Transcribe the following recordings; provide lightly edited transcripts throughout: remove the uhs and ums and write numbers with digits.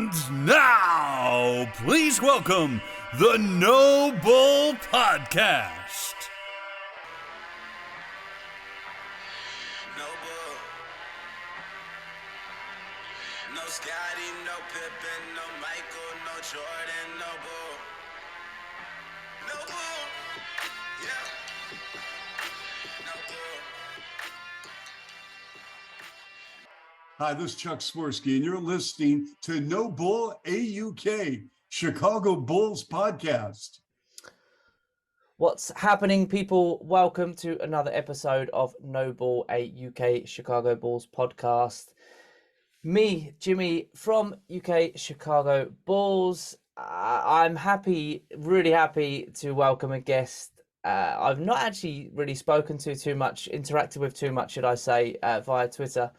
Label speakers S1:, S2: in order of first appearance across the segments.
S1: And now, please welcome the No Bull Podcast.
S2: No Bull, no Scotty, no Pippen, no Michael, no Jordan, no Bull. No Bull, yeah, no Bull.
S3: Hi, this is Chuck Swirsky, and you're listening to No Bull AUK, Chicago Bulls podcast.
S4: What's happening, people? Welcome to another episode of No Ball, a UK Chicago Bulls podcast. Me, Jimmy from UK Chicago Bulls. I'm happy, really happy to welcome a guest I've not actually really spoken to too much, interacted with too much, should I say, via Twitter,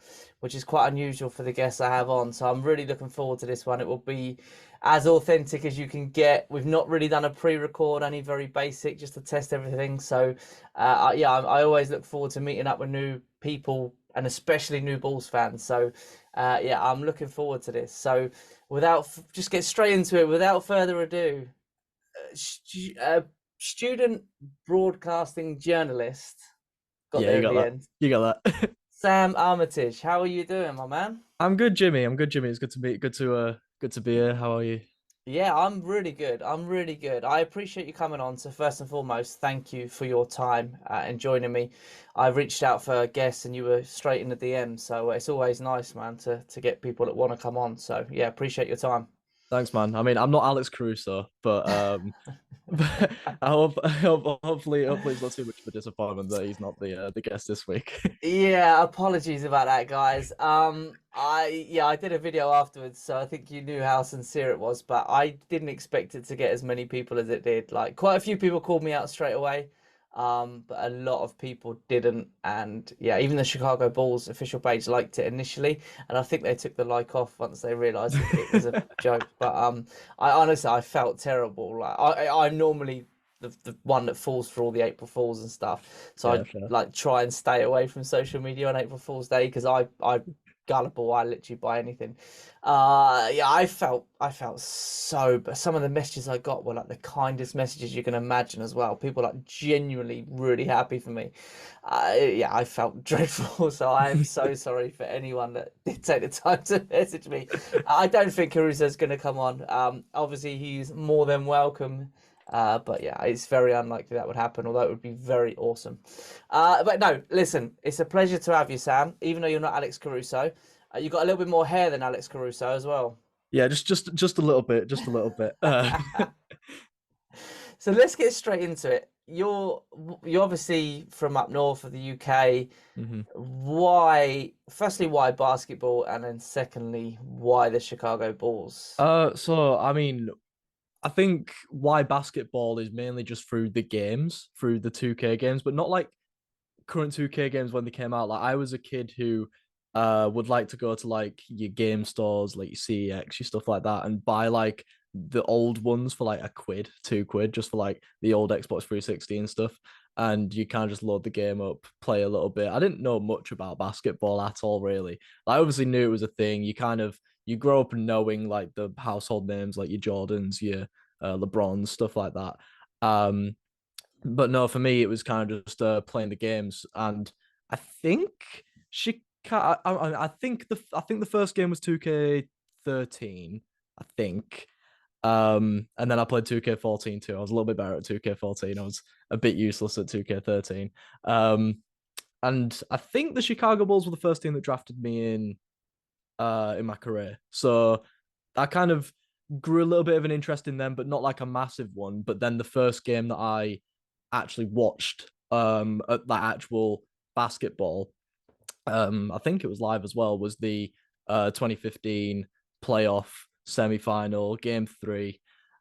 S4: which is quite unusual for the guests I have on. So I'm really looking forward to this one. It will be as authentic as you can get. We've not really done a pre-record, only very basic, just to test everything. So I always look forward to meeting up with new people and especially new Bulls fans. So I'm looking forward to this. So just get straight into it. Without further ado, student broadcasting journalist. Got there at the end.
S5: You got that.
S4: Sam Armitage, how are you doing, my man?
S5: I'm good, Jimmy. It's good to be here. How are you?
S4: Yeah, I'm really good. I appreciate you coming on. So first and foremost, thank you for your time and joining me. I reached out for guests and you were straight in the DM. So it's always nice, man, to get people that want to come on. So yeah, appreciate your time.
S5: Thanks, man. I mean, I'm not Alex Caruso, but hopefully it's not too much of a disappointment that he's not the guest this week.
S4: Yeah, apologies about that, guys. I did a video afterwards, so I think you knew how sincere it was, but I didn't expect it to get as many people as it did. Like, quite a few people called me out straight away, but a lot of people didn't. And yeah, even the Chicago Bulls official page liked it initially, and I think they took the like off once they realized it was a joke. But I felt terrible. Like I'm normally the one that falls for all the April Fools and stuff, so
S5: Yeah,
S4: I
S5: sure.
S4: like try and stay away from social media on April Fool's Day because I gullible. I literally buy anything. I felt so, but some of the messages I got were like the kindest messages you can imagine as well. People like genuinely really happy for me. I felt dreadful. So I am so sorry for anyone that did take the time to message me. I don't think Caruso's going to come on. Obviously he's more than welcome. But yeah, it's very unlikely that would happen, although it would be very awesome. But no, listen, it's a pleasure to have you, Sam, even though you're not Alex Caruso. You got a little bit more hair than Alex Caruso as well.
S5: Yeah, just a little bit,
S4: So let's get straight into it. You're obviously from up north of the UK.
S5: Mhm.
S4: Firstly, why basketball? And then secondly, why the Chicago Bulls?
S5: So I mean, I think why basketball is mainly just through the games, through the 2K games, but not like current 2K games when they came out. Like I was a kid who would like to go to like your game stores, like your CEX, your stuff like that, and buy like the old ones for like £1, £2, just for like the old Xbox 360 and stuff. And you kind of just load the game up, play a little bit. I didn't know much about basketball at all, really. I obviously knew it was a thing. You grow up knowing like the household names, like your Jordans, your LeBrons, stuff like that. But no, for me, it was kind of just playing the games, and I think I think the first game was 2K13, I think. And then I played 2K14 too. I was a little bit better at 2K14. I was a bit useless at 2K13. And I think the Chicago Bulls were the first team that drafted me in my career. So I kind of grew a little bit of an interest in them, but not like a massive one. But then the first game that I actually watched at that actual basketball, I think it was live as well, was the 2015 playoff semi-final game 3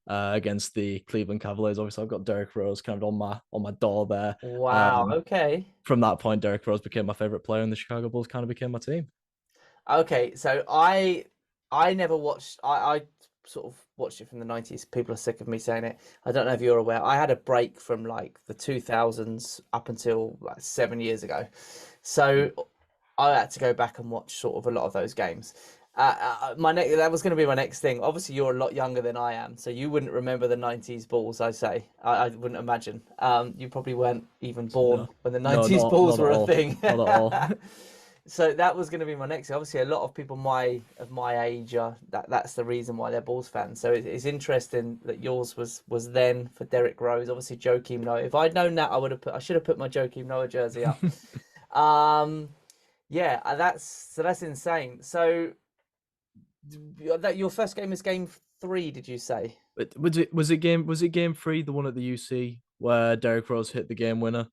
S5: against the Cleveland Cavaliers. Obviously, I've got Derrick Rose kind of on my door there.
S4: Wow. Okay.
S5: From that point, Derrick Rose became my favorite player, and the Chicago Bulls kind of became my team.
S4: Okay, so I never watched. I sort of watched it from the 90s. People are sick of me saying it. I don't know if you're aware. I had a break from like the 2000s up until like 7 years ago. So I had to go back and watch sort of a lot of those games. That was going to be my next thing. Obviously, you're a lot younger than I am, so you wouldn't remember the '90s Bulls. I wouldn't imagine. You probably weren't even born
S5: No,
S4: when the
S5: no,
S4: '90s Bulls
S5: not at
S4: were a
S5: all.
S4: thing.
S5: Not at all.
S4: So that was going to be my next thing. Obviously, a lot of people of my age are that's the reason why they're Bulls fans. So it's interesting that yours was then for Derrick Rose. Obviously, Joakim Noah. If I'd known that, I should have put my Joakim Noah jersey up. Yeah, that's insane. So that your first game is game 3, did you say?
S5: But was it game 3, the one at the UC where Derrick Rose hit the game winner?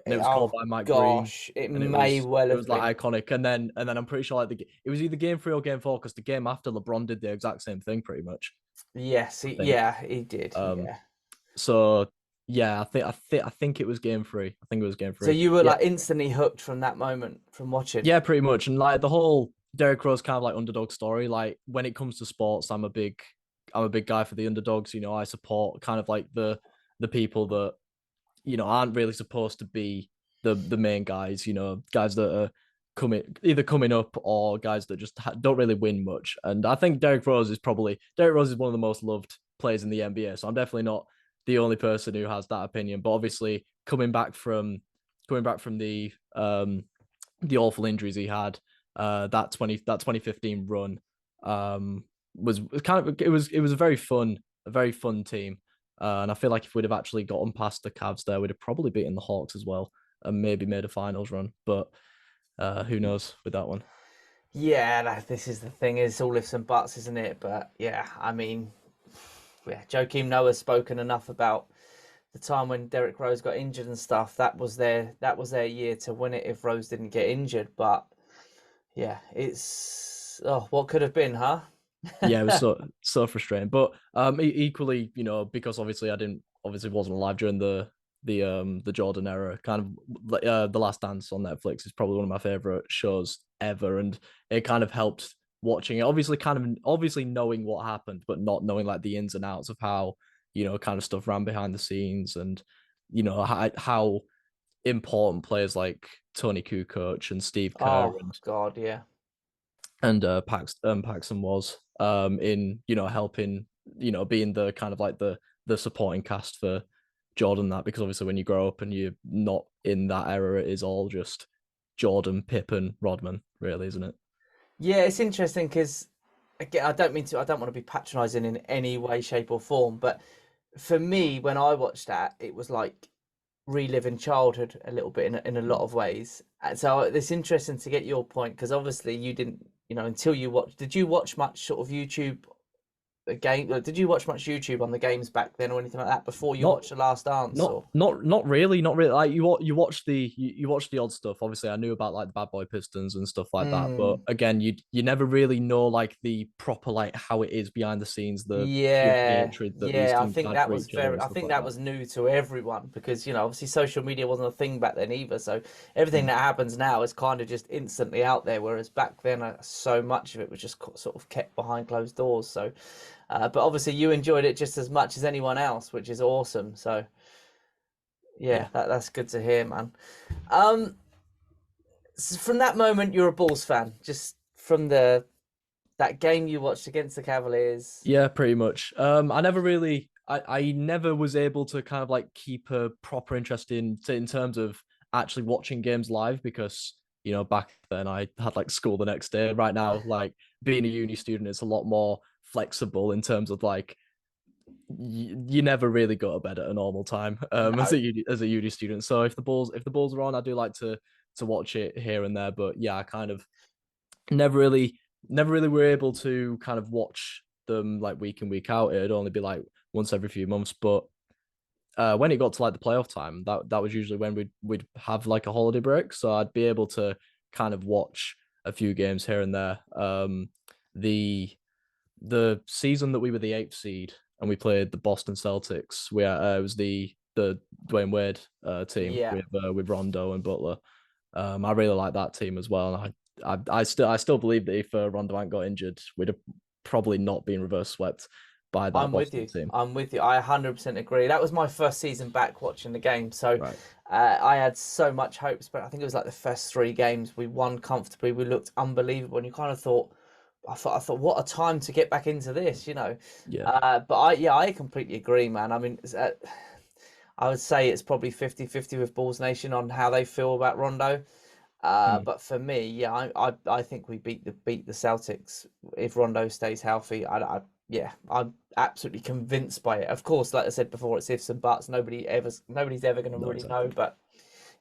S5: And it was called
S4: Oh
S5: by Mike Breen,
S4: gosh, it
S5: and
S4: may well
S5: it
S4: have
S5: was like
S4: been.
S5: iconic. And then I'm pretty sure like it was either game 3 or game 4, because the game after LeBron did the exact same thing pretty much.
S4: Yes,
S5: I
S4: he,
S5: think.
S4: yeah, he did.
S5: Um.
S4: Yeah.
S5: So yeah, I think it was game 3. I think it was game
S4: So
S5: 3.
S4: you were
S5: Yeah.
S4: like instantly hooked from that moment from watching.
S5: Yeah, pretty much. And like the whole Derrick Rose kind of like underdog story. Like when it comes to sports, I'm a big guy for the underdogs. I support kind of like the people that aren't really supposed to be the main guys. Guys that are coming up, or guys that just don't really win much. And I think Derrick Rose is one of the most loved players in the NBA. So I'm definitely not the only person who has that opinion. But obviously, coming back from the awful injuries he had, that 2015 run, was kind of it was a very fun team. And I feel like if we'd have actually gotten past the Cavs there, we'd have probably beaten the Hawks as well, and maybe made a finals run. But who knows with that one?
S4: Yeah, this is the thing. It's all ifs and buts, isn't it? But yeah, I mean, yeah, Joakim Noah's spoken enough about the time when Derrick Rose got injured and stuff. That was their year to win it if Rose didn't get injured. But yeah, it's what could have been, huh?
S5: Yeah, it was so frustrating. But equally, because obviously wasn't alive during the Jordan era. Kind of The Last Dance on Netflix is probably one of my favorite shows ever, and it kind of helped watching it. Obviously knowing what happened, but not knowing like the ins and outs of how kind of stuff ran behind the scenes, and how important players like Tony Kukoc and Steve Kerr
S4: Oh God, yeah.
S5: and Paxson was in helping, being the kind of like the supporting cast for Jordan, that because obviously when you grow up and you're not in that era, it is all just Jordan, Pippen, Rodman, really, isn't it?
S4: Yeah, it's interesting because again, I don't want to be patronising in any way, shape, or form, but for me, when I watched that, it was like reliving childhood a little bit in a lot of ways. And so it's interesting to get your point because obviously you didn't, until you watched. Did you watch much sort of YouTube game? Did you watch much YouTube on the games back then or anything like that before you
S5: Not
S4: watched The Last Dance?
S5: Not
S4: Or
S5: not really, not really. Like you watch the odd stuff. Obviously, I knew about like the Bad Boy Pistons and stuff like that. But
S4: mm,
S5: again, you never really know like the proper like how it is behind the scenes, the pure
S4: yeah,
S5: hatred that these
S4: yeah,
S5: teams had for each other and
S4: I
S5: stuff
S4: think
S5: like
S4: that
S5: that.
S4: was new to everyone because obviously social media wasn't a thing back then either. So everything
S5: Mm.
S4: that happens now is kind of just instantly out there, whereas back then so much of it was just sort of kept behind closed doors. So, but obviously you enjoyed it just as much as anyone else, which is awesome. So yeah,
S5: Yeah.
S4: that's good to hear, man. Um, so from that moment, you're a Bulls fan, just from that game you watched against the Cavaliers.
S5: Yeah, pretty much. I never was able to kind of like keep a proper interest in terms of actually watching games live, because back then I had like school the next day. Right now, like being a uni student, it's a lot more flexible in terms of like you never really go to bed at a normal time as
S4: No.
S5: a uni student. So if the Bulls are on, I do like to watch it here and there. But yeah, I kind of never really were able to kind of watch them like week in week out. It'd only be like once every few months. But when it got to like the playoff time, that was usually when we'd have like a holiday break, so I'd be able to kind of watch a few games here and there. The season that we were the 8th seed and we played the Boston Celtics, it was the Dwayne Wade team
S4: Yeah.
S5: with Rondo and Butler. I really like that team as well, and I still believe that if Rondo hadn't got injured, we'd have probably not been reverse swept by that
S4: I'm with
S5: Boston
S4: you.
S5: team.
S4: I'm with you. I 100% agree. That was my first season back watching the game, so
S5: Right.
S4: I had so much hopes. But I think it was like the first 3 games we won comfortably. We looked unbelievable, and you kind of thought, I thought, what a time to get back into this, you know.
S5: Yeah.
S4: But I completely agree, man. I mean, I would say it's probably 50-50 with Balls Nation on how they feel about Rondo. But for me, yeah, I think we beat the Celtics if Rondo stays healthy. Yeah, I'm absolutely convinced by it. Of course, like I said before, it's ifs and buts. Nobody's ever going to
S5: No,
S4: really know.
S5: exactly.
S4: But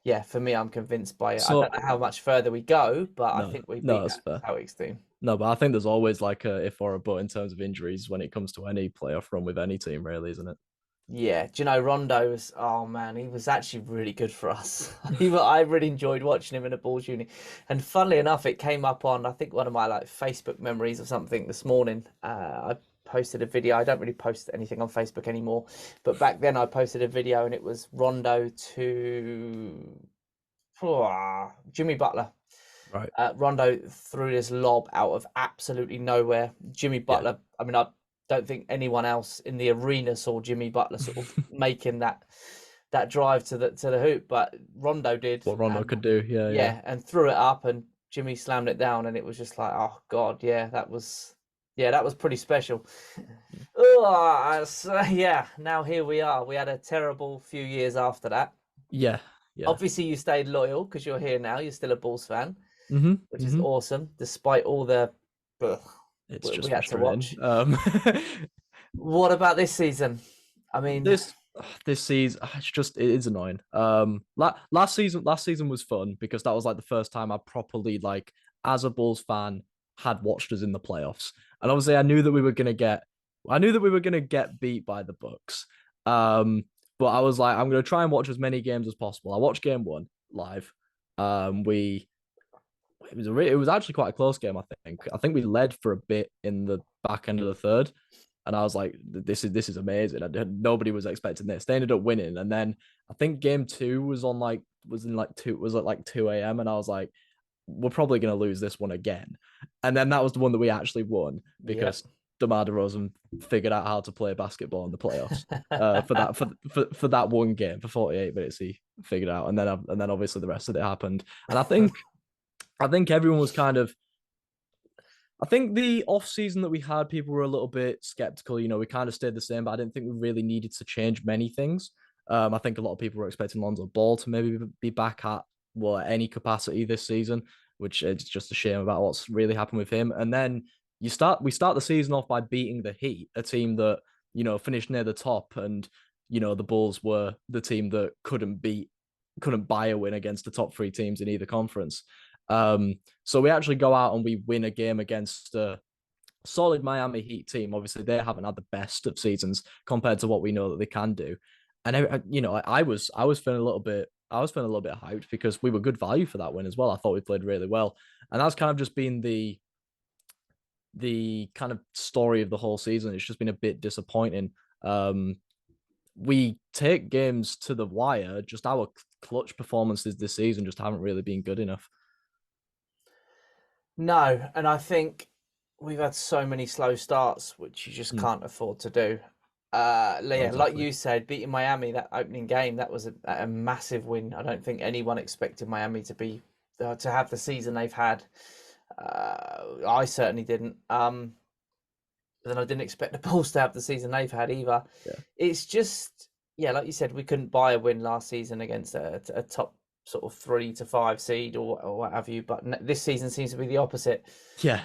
S4: yeah, for me, I'm convinced by it. I
S5: So
S4: don't know how much further we go, but I
S5: no,
S4: think we
S5: no,
S4: beat
S5: that's
S4: that
S5: fair.
S4: Celtics team.
S5: No, but I think there's always like a if or a but in terms of injuries when it comes to any playoff run with any team, really, isn't it?
S4: Yeah, do you know Rondo was? Oh man, he was actually really good for us. I really enjoyed watching him in a Bulls uni, and funnily enough, it came up on I think one of my like Facebook memories or something this morning. I posted a video. I don't really post anything on Facebook anymore, but back then I posted a video and it was Rondo to Jimmy Butler.
S5: Right.
S4: Rondo threw this lob out of absolutely nowhere. Jimmy
S5: Yeah.
S4: Butler. I mean, I don't think anyone else in the arena saw Jimmy Butler sort of making that drive to the hoop, but Rondo did.
S5: What Rondo
S4: And
S5: could do. Yeah, yeah.
S4: yeah, and threw it up, and Jimmy slammed it down, and it was just like, oh god, that was pretty special. Oh, so, yeah. Now here we are. We had a terrible few years after that.
S5: Yeah. Yeah.
S4: Obviously, you stayed loyal because you're here now. You're still a Bulls fan,
S5: Mm-hmm.
S4: which is awesome, despite all the ugh,
S5: It's
S4: we
S5: just
S4: had to
S5: frustrating.
S4: watch. What about this season? I mean,
S5: This season, it is annoying. Last season was fun because that was like the first time I properly like as a Bulls fan had watched us in the playoffs, and obviously I knew that we were gonna get beat by the Bucks. But I was like, I'm gonna try and watch as many games as possible. I watched game one live. We it was actually quite a close game. I think we led for a bit in the back end of the third, and I was like, this is amazing. Nobody was expecting this. They ended up winning, and then I think game two was at like 2 a.m. and I was like, we're probably going to lose this one again. And then that was the one that we actually won
S4: yep.
S5: because DeMar DeRozan figured out how to play basketball in the playoffs. For that one game for 48 minutes, he figured out, and then obviously the rest of it happened. And I think everyone was kind of. I think the off season that we had, people were a little bit skeptical. You know, we kind of stayed the same, but I didn't think we really needed to change many things. I think a lot of people were expecting Lonzo Ball to maybe be back at any capacity this season, which is just a shame about what's really happened with him. And then we start the season off by beating the Heat, a team that finished near the top, and the Bulls were the team that couldn't buy a win against the top three teams in either conference. So we actually go out and we win a game against a solid Miami Heat team. Obviously, they haven't had the best of seasons compared to what we know that they can do. And I was feeling a little bit. I was feeling a little bit hyped because we were good value for that win as well. I thought we played really well, and that's kind of just been the kind of story of the whole season. It's just been a bit disappointing. We take games to the wire. Just our clutch performances this season just haven't really been good enough.
S4: No, and I think we've had so many slow starts, which you just can't afford to do. Yeah,
S5: Exactly.
S4: like you said, beating Miami that opening game, that was a massive win. I don't think anyone expected Miami to have the season they've had. I certainly didn't. But then I didn't expect the Bulls to have the season they've had either.
S5: Yeah.
S4: It's just, yeah, like you said, we couldn't buy a win last season against a top sort of 3 to 5 seed or what have you. But this season seems to be the opposite.
S5: Yeah.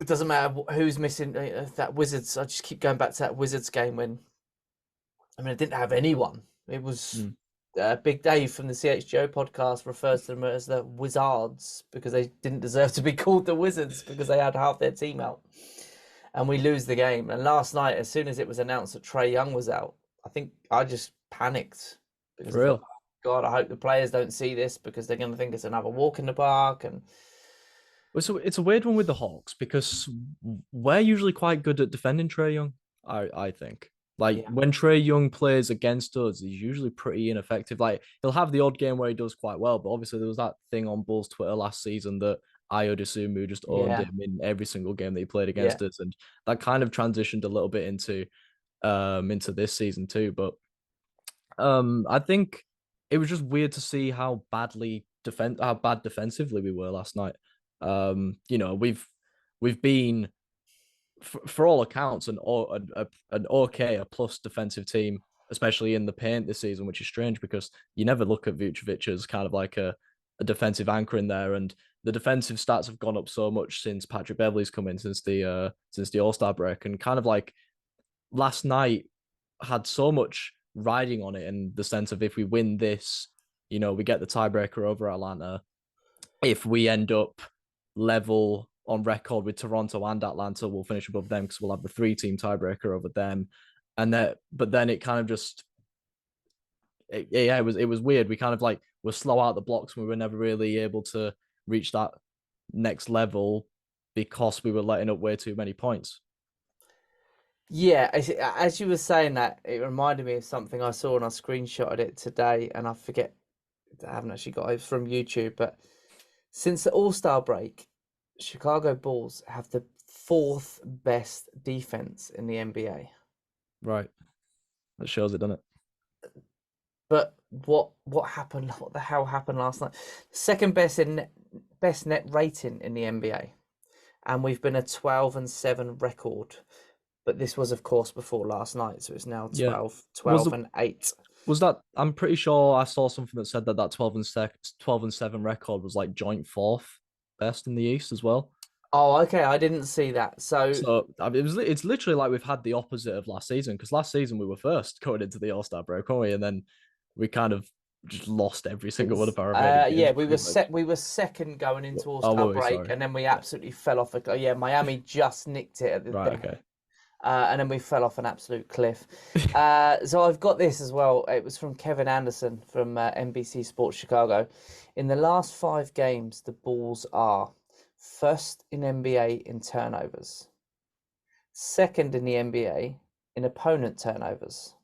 S4: It doesn't matter who's missing that Wizards. I just keep going back to that Wizards game when, I mean, I didn't have anyone. It was Big Dave from the CHGO podcast refers to them as the Wizards because they didn't deserve to be called the Wizards because they had half their team out. And we lose the game. And last night, as soon as it was announced that Trae Young was out, I think I just panicked. Because
S5: For real.
S4: I thought, God, I hope the players don't see this because they're going to think it's another walk in the park. And
S5: So it's a weird one with the Hawks because we're usually quite good at defending Trae Young. I think when Trae Young plays against us, he's usually pretty ineffective. Like he'll have the odd game where he does quite well, but obviously there was that thing on Bulls Twitter last season that Ayo Dosunmu just owned
S4: Yeah.
S5: him in every single game that he played
S4: Yeah.
S5: against us, and that kind of transitioned a little bit into this season too. But I think it was just weird to see how bad defensively we were last night. We've been for all accounts an okay, a plus defensive team, especially in the paint this season, which is strange because you never look at Vucevic as kind of like a defensive anchor in there, and the defensive stats have gone up so much since Patrick Beverley's come in since the All-Star break, and kind of like last night had so much riding on it in the sense of if we win this, we get the tiebreaker over Atlanta. If we end up level on record with Toronto and Atlanta, we'll finish above them because we'll have the 3-team tiebreaker over them. But then it kind of just, it was weird. We kind of like were slow out the blocks. And we were never really able to reach that next level because we were letting up way too many points.
S4: Yeah, as you were saying that, it reminded me of something I saw and I screenshotted it today, and I forget, I haven't actually got it from YouTube, but since the All-Star break, Chicago Bulls have the 4th best defense in the NBA.
S5: Right. That shows it, doesn't it?
S4: But what happened? What the hell happened last night? Second best best net rating in the NBA, and we've been a 12-7 record. But this was, of course, before last night, so it's now 12 and 8.
S5: Was that? I'm pretty sure I saw something that said that 12-7 record was like joint 4th best in the East as well.
S4: Oh, okay, I didn't see that. So
S5: I mean, it's literally like we've had the opposite of last season, because last season we were first going into the All-Star break, weren't we? And then we kind of just lost every single one of our remaining games.
S4: Yeah, we were second going into All-Star break,
S5: sorry.
S4: and then we absolutely fell off. Yeah, Miami just nicked it at the
S5: Right, okay.
S4: And then we fell off an absolute cliff. So I've got this as well. It was from Kevin Anderson from NBC Sports Chicago. In the last 5 games, the Bulls are first in NBA in turnovers, second in the NBA in opponent turnovers,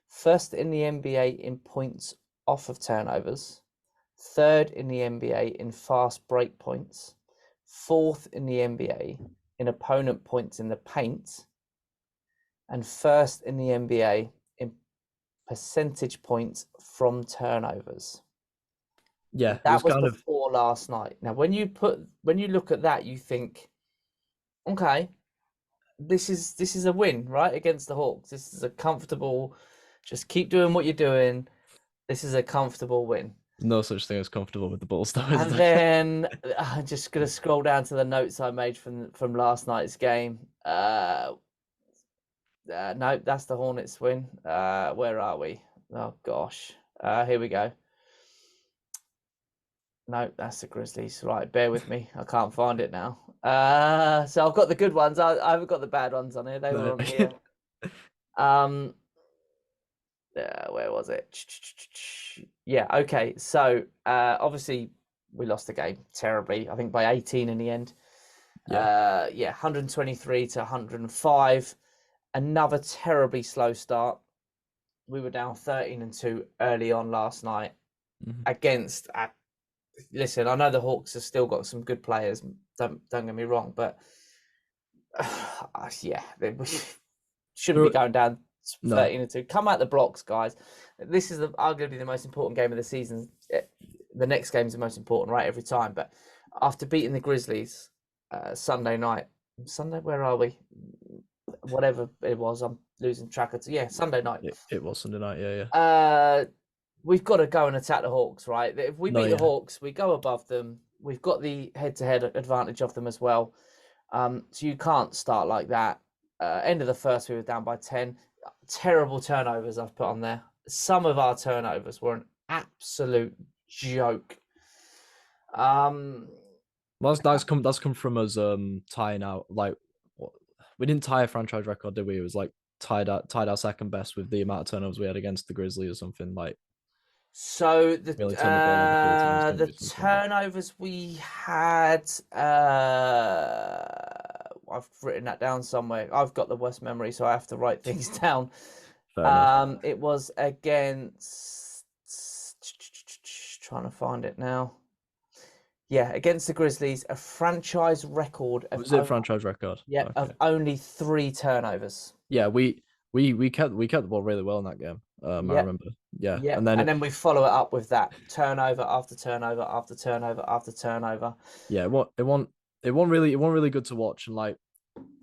S4: first in the NBA in points off of turnovers, third in the NBA in fast break points, 4th in the NBA in opponent points in the paint, and first in the NBA in percentage points from turnovers.
S5: Yeah,
S4: that was before last night. Now, when you look at that, you think, okay, this is a win, right, against the Hawks. This is a comfortable. Just keep doing what you're doing. This is a comfortable win.
S5: No such thing as comfortable with the Bulls, though.
S4: And then I'm just gonna scroll down to the notes I made from last night's game. No, that's the Hornets win. Where are we? Oh gosh. Here we go. No, that's the Grizzlies. Right, bear with me. I can't find it now. So I've got the good ones. I haven't got the bad ones on here. They were on here. Where was it? Yeah, okay. So obviously we lost the game terribly. I think by 18 in the end. 123 to 105. Another terribly slow start. We were down 13-2 early on last night against. Listen, I know the Hawks have still got some good players. Don't get me wrong, but they shouldn't be going down 13-2. Come out the blocks, guys. This is arguably the most important game of the season. The next game is the most important, right? Every time. But after beating the Grizzlies Sunday night, where are we? Whatever it was, I'm losing track of. Yeah, Sunday night.
S5: It was Sunday night. Yeah.
S4: We've got to go and attack the Hawks, right? If we beat the Hawks, we go above them. We've got the head-to-head advantage of them as well. So you can't start like that. End of the first, we were down by 10. Terrible turnovers I've put on there. Some of our turnovers were an absolute joke.
S5: That's come from us tying out, like, we didn't tie a franchise record, did we? It was like tied our second best with the amount of turnovers we had against the Grizzlies or something like.
S4: So the turnovers we had, I've written that down somewhere. I've got the worst memory, so I have to write things down. It was against, trying to find it now. Yeah, against the Grizzlies, a franchise record of
S5: Was it franchise record?
S4: yeah,
S5: Okay.
S4: of only 3 turnovers.
S5: Yeah, we kept the ball really well in that game. I
S4: Yep.
S5: remember. Yeah,
S4: Yep.
S5: and then
S4: we follow it up with that turnover after turnover after turnover after turnover.
S5: yeah, it wasn't really good to watch, and like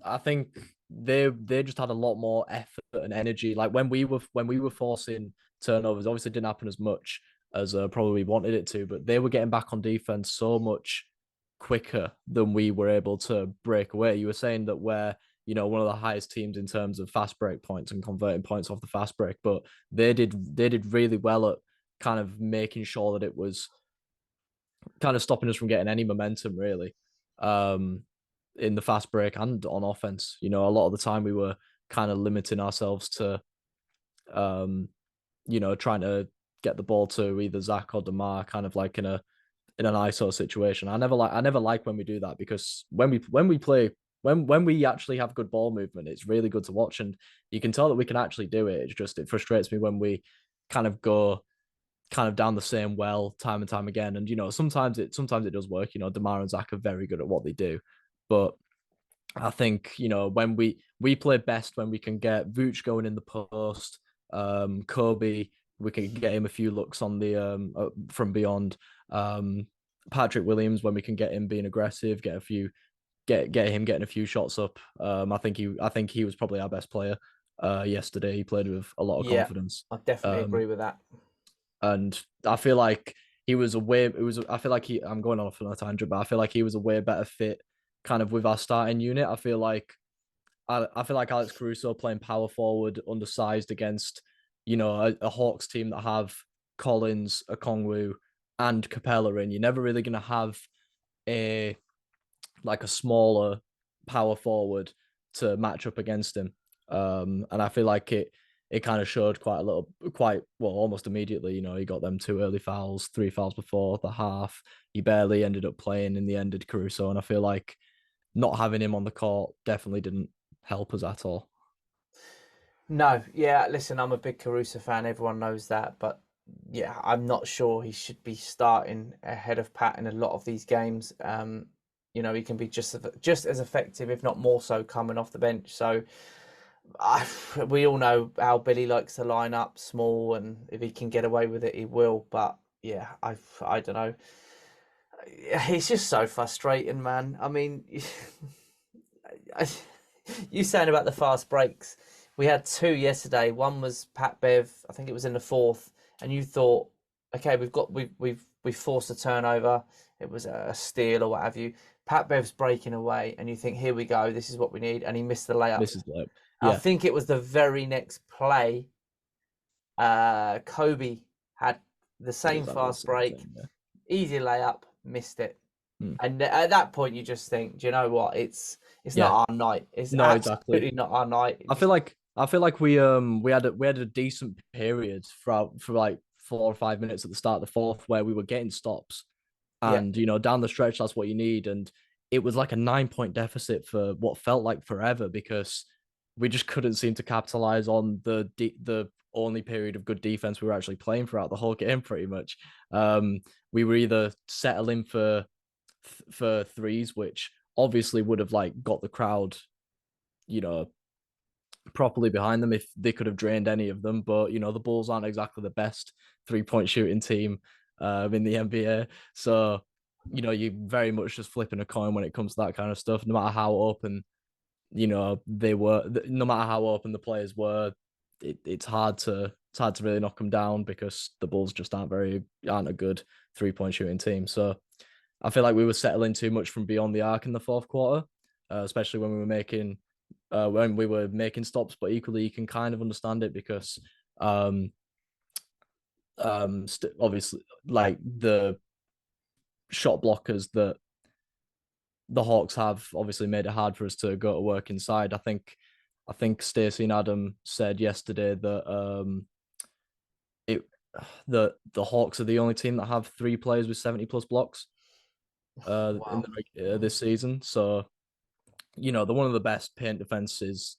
S5: I think they just had a lot more effort and energy. Like when we were forcing turnovers, obviously it didn't happen as much as probably we wanted it to, but they were getting back on defense so much quicker than we were able to break away. You were saying that we're one of the highest teams in terms of fast break points and converting points off the fast break, but they did really well at kind of making sure that it was kind of stopping us from getting any momentum really. In the fast break and on offense. A lot of the time we were kind of limiting ourselves to, trying to get the ball to either Zach or Demar, kind of like in an ISO situation. I never like when we do that, because when we play when we actually have good ball movement, it's really good to watch, and you can tell that we can actually do it. It's just it frustrates me when we kind of go kind of down the same well time and time again. And sometimes it does work. Demar and Zach are very good at what they do, but I think when we play best when we can get Vooch going in the post, Kobe, we can get him a few looks on the from beyond, Patrick Williams, when we can get him being aggressive, get him getting a few shots up. I think he was probably our best player yesterday. He played with a lot of
S4: Yeah,
S5: confidence.
S4: I definitely agree with that.
S5: And I feel like he was a way. I feel like I'm going off on a tangent, but I feel like he was a way better fit, kind of with our starting unit. I feel like Alex Caruso playing power forward, undersized against, a Hawks team that have Collins, Okongwu, and Capella in. You're never really gonna have a smaller power forward to match up against him. And I feel like it kind of showed quite well, almost immediately. He got them 2 early fouls, 3 fouls before the half. He barely ended up playing in the end, did Caruso, and I feel like not having him on the court definitely didn't help us at all.
S4: No, yeah, listen, I'm a big Caruso fan. Everyone knows that, but yeah, I'm not sure he should be starting ahead of Pat in a lot of these games. He can be just as effective, if not more so, coming off the bench. So we all know how Billy likes to line up small, and if he can get away with it, he will. But yeah, I don't know. It's just so frustrating, man. I mean, you saying about the fast breaks. We had 2 yesterday. One was Pat Bev. I think it was in the 4th, and you thought, okay, we've forced a turnover. It was a steal or what have you. Pat Bev's breaking away, and you think, here we go. This is what we need, and he missed the layup.
S5: This is like,
S4: I think it was the very next play. Kobe had the same fast break, easy layup, missed it. And at that point, you just think, do you know what? It's not our night. It's absolutely not our night.
S5: I feel like we had a decent period for like 4 or 5 minutes at the start of the 4th where we were getting stops, and down the stretch that's what you need. And it was like a 9-point deficit for what felt like forever, because we just couldn't seem to capitalize on the only period of good defense we were actually playing throughout the whole game, pretty much. We were either settling for threes, which obviously would have like got the crowd, properly behind them if they could have drained any of them. But the Bulls aren't exactly the best 3-point shooting team in the NBA, so you're very much just flipping a coin when it comes to that kind of stuff. No matter how open they were, no matter how open the players were, it's hard to really knock them down, because the Bulls just aren't a good 3-point shooting team. So I feel like we were settling too much from beyond the arc in the 4th quarter, especially when we were making stops. But equally, you can kind of understand it, because obviously, like the shot blockers that the Hawks have obviously made it hard for us to go to work inside. I think Stacey and Adam said yesterday that the Hawks are the only team that have 3 players with 70+ blocks
S4: Wow.
S5: this season. So they're one of the best paint defenses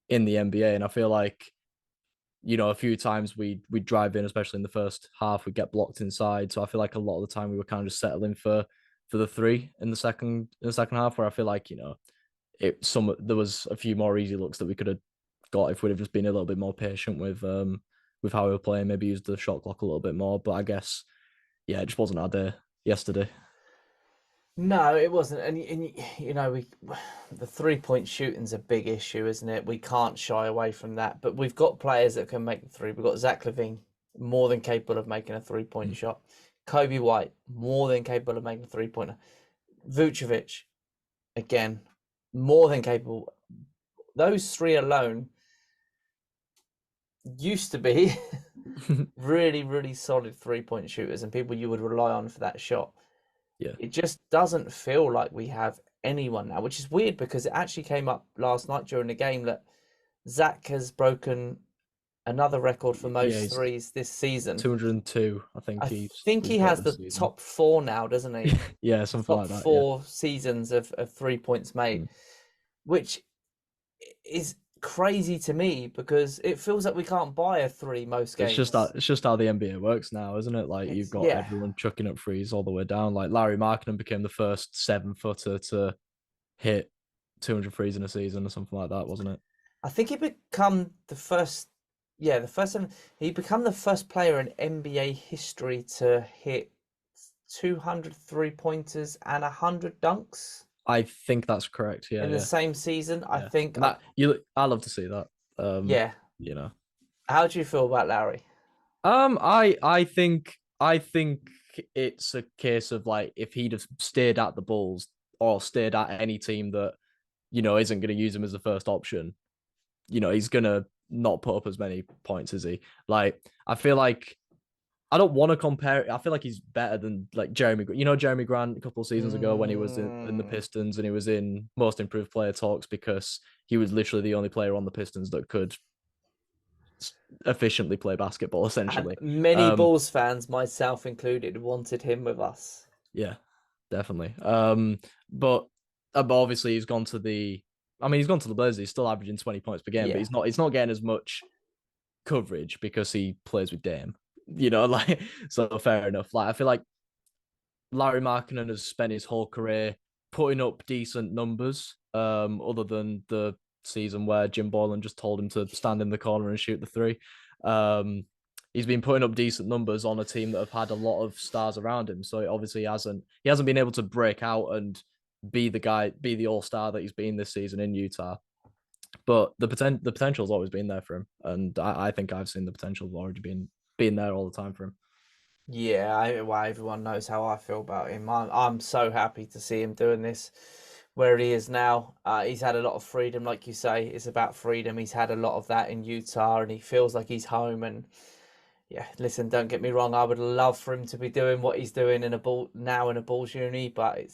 S5: in the NBA, and I feel like a few times we drive in, especially in the first half, we get blocked inside. So I feel like a lot of the time we were kind of just settling for for the three in the second half, where I feel like, there was a few more easy looks that we could have got if we'd have just been a little bit more patient with how we were playing, maybe used the shot clock a little bit more. But I guess, yeah, it just wasn't our day yesterday.
S4: No, it wasn't. And the 3-point shooting's a big issue, isn't it? We can't shy away from that. But we've got players that can make the three. We've got Zach Levine, more than capable of making a 3-point shot. Kobe White, more than capable of making a 3-pointer. Vucevic, again, more than capable. Those three alone used to be really, really solid 3-point shooters and people you would rely on for that shot.
S5: Yeah.
S4: It just doesn't feel like we have anyone now, which is weird because it actually came up last night during the game that Zach has broken another record for most threes this season.
S5: 202, I think.
S4: I think he has the top 4 now, doesn't he?
S5: Yeah, something like that.
S4: Top 4 seasons of 3 points made, which is crazy to me because it feels like we can't buy a 3 most games.
S5: It's just how the NBA works now, isn't it? Like you've got everyone chucking up threes all the way down. Like Larry Markkinen became the first 7-footer to hit 200 threes in a season or something like that, wasn't it?
S4: I think he become the first. Yeah, he became the first player in NBA history to hit 200 3-pointers and 100 dunks.
S5: I think that's correct. Yeah,
S4: in the same season. Yeah. I think
S5: I love to see that.
S4: Yeah. How do you feel about Larry?
S5: I think it's a case of like if he'd have stayed at the Bulls or stayed at any team that isn't going to use him as the first option, he's gonna not put up as many points as he. Like I feel like I don't want to compare. I feel like he's better than like Jeremy. Jeremy Grant a couple of seasons ago when he was in the Pistons and he was in Most Improved Player talks because he was literally the only player on the Pistons that could efficiently play basketball. Essentially,
S4: and many Bulls fans, myself included, wanted him with us.
S5: Yeah, definitely. But obviously he's gone to the. I mean, he's gone to the Blazers. He's still averaging 20 points per game, but he's not getting as much coverage because he plays with Dame. So fair enough. Like I feel like Larry Markkinen has spent his whole career putting up decent numbers, other than the season where Jim Boylan just told him to stand in the corner and shoot the three. He's been putting up decent numbers on a team that have had a lot of stars around him. So obviously he hasn't been able to break out and be the all-star that he's been this season in Utah. But the potential's always been there for him. And I think I've seen the potential already being there all the time for him.
S4: Yeah, everyone knows how I feel about him. I'm so happy to see him doing this where he is now. He's had a lot of freedom, like you say. It's about freedom. He's had a lot of that in Utah, and he feels like he's home. And yeah, listen, don't get me wrong. I would love for him to be doing what he's doing in a Bulls uni, but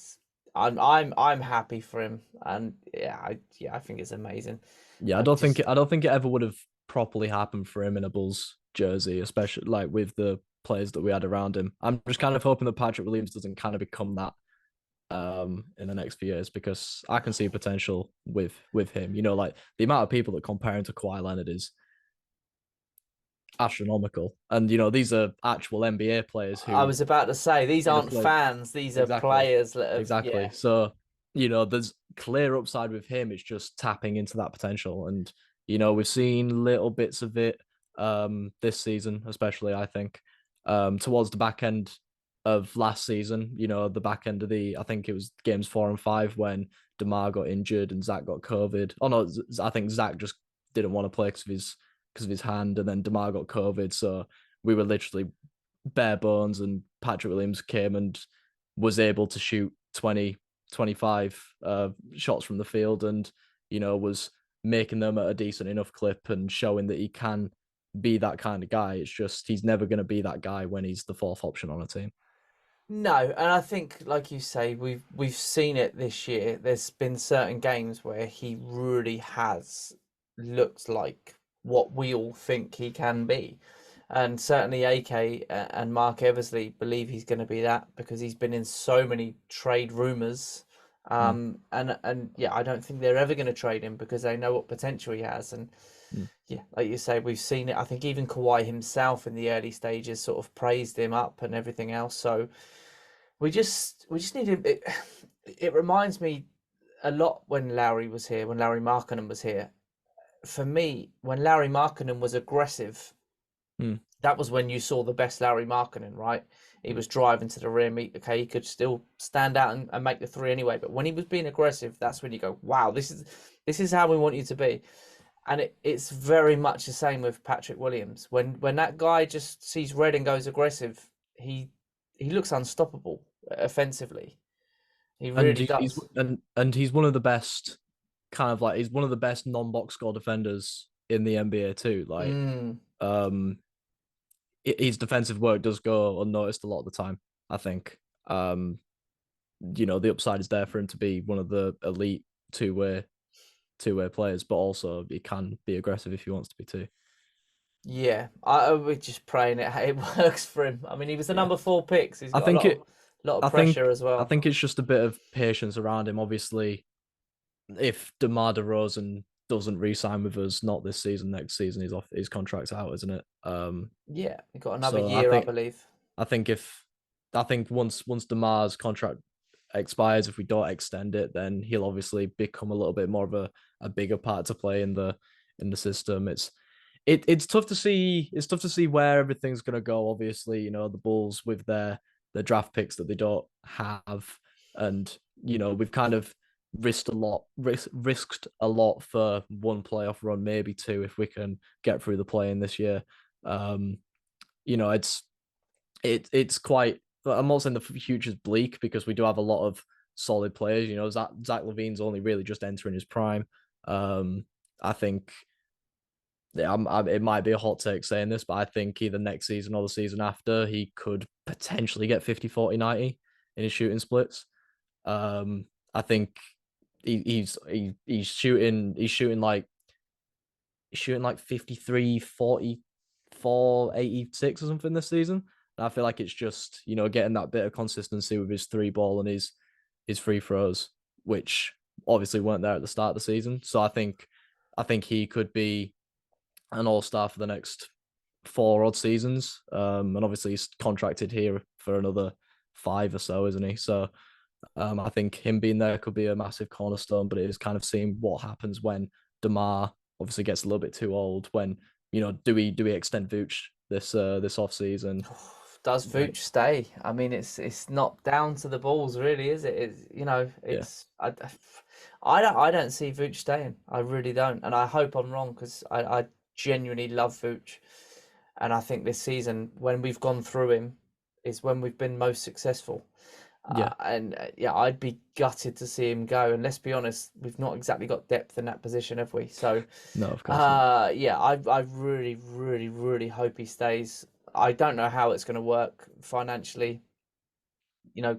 S4: I'm happy for him, and I think it's amazing.
S5: Yeah, I don't think it ever would have properly happened for him in a Bulls jersey, especially like with the players that we had around him. I'm just kind of hoping that Patrick Williams doesn't kind of become that in the next few years, because I can see potential with him. Like the amount of people that compare him to Kawhi Leonard is astronomical, and these are actual NBA players who
S4: I was about to say these aren't fans, these are players that have,
S5: exactly. So there's clear upside with him. It's just tapping into that potential, and we've seen little bits of it this season, especially I think towards the back end of last season. The back end of I think it was games 4 and 5 when DeMar got injured and Zach got COVID. Oh no, I think Zach just didn't want to play because of his hand, and then DeMar got COVID. So we were literally bare bones, and Patrick Williams came and was able to shoot 20, 25 shots from the field, and was making them at a decent enough clip and showing that he can be that kind of guy. It's just he's never going to be that guy when he's the fourth option on a team.
S4: No, and I think, like you say, we've seen it this year. There's been certain games where he really has looked like what we all think he can be. And certainly AK and Mark Eversley believe he's going to be that, because he's been in so many trade rumors. And yeah, I don't think they're ever going to trade him because they know what potential he has. And yeah, like you say, we've seen it. I think even Kawhi himself in the early stages sort of praised him up and everything else. So We just need him. It reminds me a lot when Lowry was here, when Larry Markkinen was here. For me, when Larry Markkinen was aggressive,
S5: Hmm.
S4: that was when you saw the best Larry Markkinen, right? He was driving to the rim. Okay, he could still stand out and make the three anyway. But when he was being aggressive, that's when you go, "Wow, this is how we want you to be." And it's very much the same with Patrick Williams. When that guy just sees red and goes aggressive, he looks unstoppable offensively. He
S5: And
S4: really
S5: he's
S4: does.
S5: and he's one of the best kind of like he's one of the best non-box score defenders in the NBA too. Like
S4: Mm,
S5: um his defensive work does go unnoticed a lot of the time, I think. The upside is there for him to be one of the elite two-way players, but also he can be aggressive if he wants to be too.
S4: yeah, we're just praying it works for him. I mean, he was the
S5: Yeah.
S4: number 4 pick, so he's
S5: I
S4: got a
S5: think it
S4: lot of
S5: I
S4: pressure
S5: think
S4: as
S5: I
S4: well.
S5: think it's just a bit of patience around him. Obviously, if DeMar DeRozan doesn't re-sign with us, not this season, next season, he's off. His contract's out, isn't it?
S4: Yeah, he got another
S5: So
S4: year, I believe.
S5: I think if I think once DeMar's contract expires, if we don't extend it, then he'll obviously become a little bit more of a bigger part to play in the system. It's tough to see. It's tough to see where everything's gonna go. Obviously, the Bulls with their draft picks that they don't have, and we've kind of risked a lot for one playoff run, maybe two, if we can get through the play in this year. Um, it's quite. I'm not saying the future's bleak because we do have a lot of solid players. Zach Levine's only really just entering his prime. I think it might be a hot take saying this, but I think either next season or the season after, he could potentially get 50, 40, 90 in his shooting splits. I think he's shooting like 53, 44, 86 or something this season. And I feel like it's just, getting that bit of consistency with his three ball and his free throws, which obviously weren't there at the start of the season. So I think he could be an all-star for the next 4 odd seasons. And obviously he's contracted here for another 5 or so, isn't he? So I think him being there could be a massive cornerstone, but it is kind of seeing what happens when DeMar obviously gets a little bit too old. When do we extend Vooch this off season?
S4: Does
S5: Like,
S4: Vooch stay? I mean, it's not down to the Bulls, really, is it?
S5: yeah,
S4: It's I don't see Vooch staying. I really don't, and I hope I'm wrong because I genuinely love Vooch, and I think this season when we've gone through him is when we've been most successful.
S5: yeah,
S4: Yeah, I'd be gutted to see him go. And let's be honest, we've not exactly got depth in that position, have we? So,
S5: no, of course not.
S4: yeah, I really, really, really hope he stays. I don't know how it's going to work financially.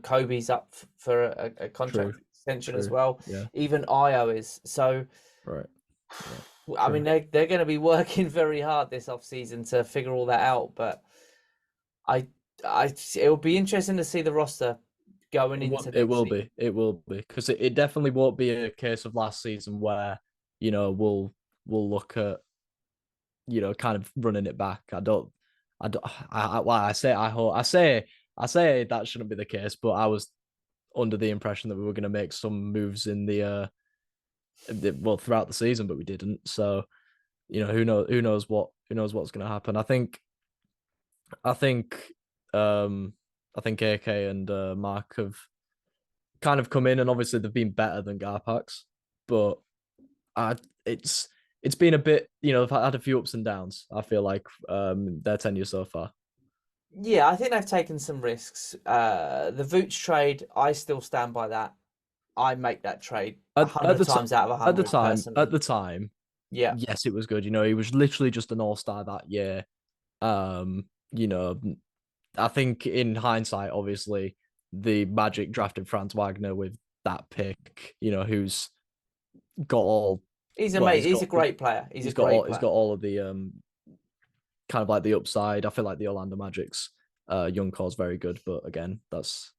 S4: Kobe's up for a
S5: True,
S4: contract extension as
S5: true,
S4: well.
S5: yeah,
S4: Even Io is. So,
S5: right, yeah,
S4: I mean,
S5: true.
S4: they're going to be working very hard this off season to figure all that out. But I, it will be interesting to see the roster going into
S5: It
S4: next
S5: will
S4: season.
S5: be. It will be because it definitely won't be a case of last season where we'll look at kind of running it back. Well, I say that shouldn't be the case, but I was under the impression that we were going to make some moves in well throughout the season, but we didn't. So who knows what's going to happen. I think I think AK and Mark have kind of come in, and obviously they've been better than Garpax, but I it's it's been a bit, they've had a few ups and downs. I feel like their tenure so far.
S4: Yeah, I think they've taken some risks. The Vooch trade, I still stand by that. I make that trade a
S5: At
S4: hundred
S5: the
S4: times out of
S5: at the
S4: 100
S5: time, at
S4: personally.
S5: the time,
S4: Yeah,
S5: yes, it was good. He was literally just an all star that year. Um, you know, I think in hindsight, obviously, the Magic drafted Franz Wagner with that pick. Who's got all
S4: he's a
S5: well,
S4: mate. He's a great player. He's a great
S5: he's
S4: player.
S5: got all of the kind of like the upside. I feel like the Orlando Magic's young core is very good, but again, that's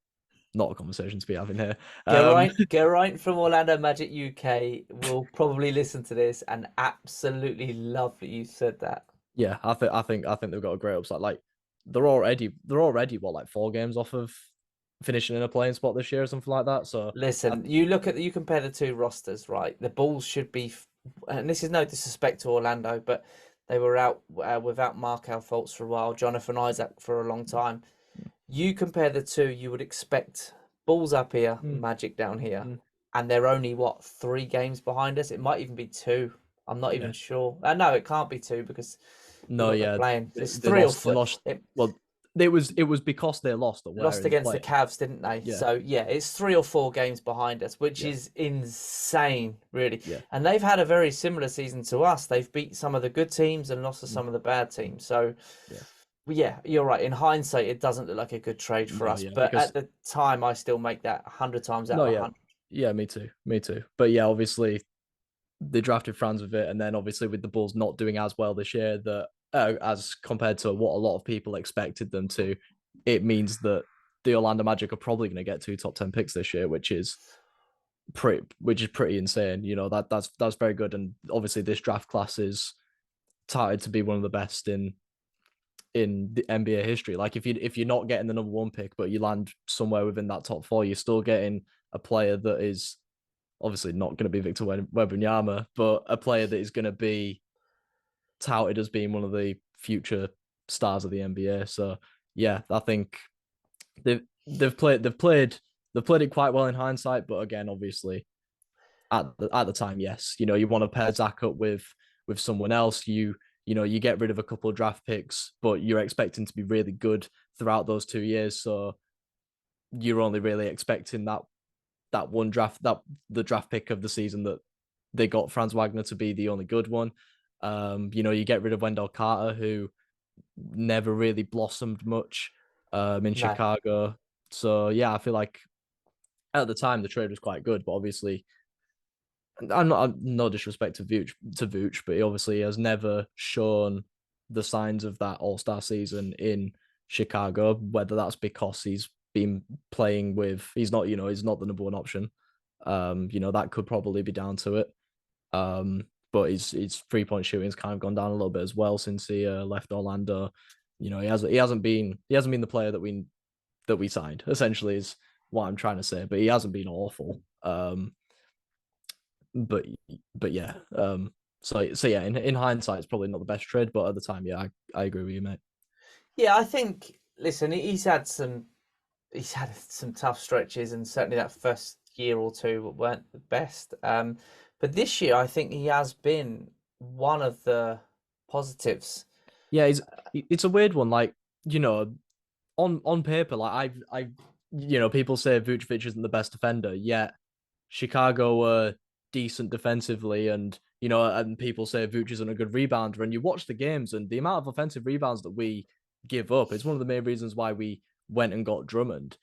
S5: not a conversation to be having here.
S4: Geraint from Orlando Magic UK will probably listen to this and absolutely love that you said that.
S5: Yeah, I think they've got a great upside. Like they're already what, like 4 games off of finishing in a playing spot this year or something like that. So
S4: Listen, you compare the two rosters, right? The Bulls should be, and this is no disrespect to Orlando, but they were out without Markel Fultz for a while, Jonathan Isaac for a long time. You compare the two, you would expect Bulls up here, Magic down here, and they're only what 3 games behind us. It might even be 2. I'm not even sure. No, it can't be 2 because
S5: no,
S4: they're playing. It's
S5: they
S4: 3
S5: lost.
S4: or 4.
S5: They lost. Well, it was because they lost.
S4: Lost against the Cavs, didn't they?
S5: Yeah.
S4: So yeah, it's 3 or 4 games behind us, which is insane, really.
S5: Yeah.
S4: And they've had a very similar season to us. They've beat some of the good teams and lost to some of the bad teams. So yeah, you're right. In hindsight, it doesn't look like a good trade for us. But at the time, I still make that 100 times out of 100.
S5: Yeah, me too. But yeah, obviously they drafted Franz with it, and then obviously with the Bulls not doing as well this year that as compared to what a lot of people expected them to, it means that the Orlando Magic are probably going to get 2 top 10 picks this year, which is pretty insane. You know, that's very good, and obviously this draft class is touted to be one of the best in the NBA history. Like if you're not getting the number 1 pick, but you land somewhere within that top 4, you're still getting a player that is obviously not going to be Victor Wembanyama, but a player that is going to be touted as being one of the future stars of the NBA. So yeah, I think they've played it quite well in hindsight, but again, obviously at the time, yes, you know, you want to pair Zach up with someone else. You get rid of a couple of draft picks, but you're expecting to be really good throughout those 2 years. So you're only really expecting that one draft, the draft pick of the season that they got Franz Wagner to be the only good one. You get rid of Wendell Carter, who never really blossomed much in Chicago. So yeah, I feel like at the time the trade was quite good, but obviously I'm no disrespect to Vooch, but he obviously has never shown the signs of that All-Star season in Chicago, whether that's because he's been playing with he's not the number 1 option. That could probably be down to it. But his 3-point shooting's kind of gone down a little bit as well since he left Orlando. You know, he hasn't been the player that we signed, essentially, is what I'm trying to say, but he hasn't been awful. But yeah. So yeah, in hindsight, it's probably not the best trade, but at the time, yeah, I agree with you, mate.
S4: Yeah, I think. Listen, he's had some tough stretches, and certainly that first year or 2 weren't the best. But this year, I think he has been one of the positives.
S5: Yeah, it's a weird one. Like, you know, on paper, like I people say Vucevic isn't the best defender, yet Chicago were decent defensively, and people say Vooch isn't a good rebounder, and you watch the games and the amount of offensive rebounds that we give up is one of the main reasons why we went and got Drummond.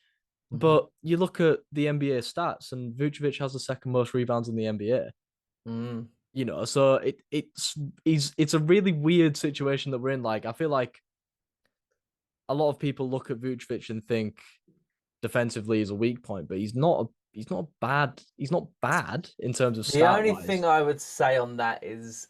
S5: But you look at the NBA stats, and Vucevic has the 2nd most rebounds in the NBA. So it's a really weird situation that we're in. Like, I feel like a lot of people look at Vucevic and think defensively is a weak point, but he's not bad in terms of
S4: the only thing I would say on that is,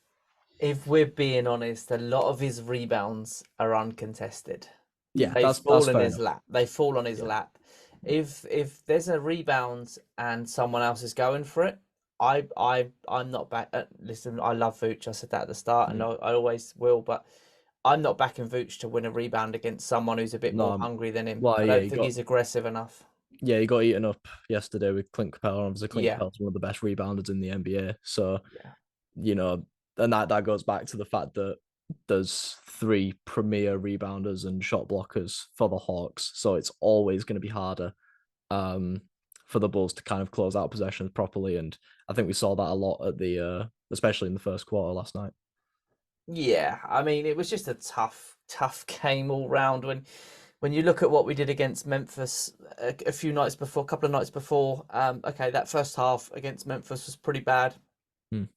S4: if we're being honest, a lot of his rebounds are uncontested.
S5: Yeah,
S4: they fall on his lap. They fall on his lap. If there's a rebound and someone else is going for it, I'm not back. Listen, I love Vooch. I said that at the start, and I always will. But I'm not backing Vooch to win a rebound against someone who's a bit more hungry than him. I don't think he's aggressive enough.
S5: Yeah, he got eaten up yesterday with Clint Capella. Obviously, Clint Capella's one of the best rebounders in the NBA. So, and that goes back to the fact that there's 3 premier rebounders and shot blockers for the Hawks. So it's always going to be harder for the Bulls to kind of close out possessions properly. And I think we saw that a lot at especially in the first quarter last night.
S4: Yeah, I mean, it was just a tough game all round. When you look at what we did against Memphis a couple of nights before, that first half against Memphis was pretty bad, to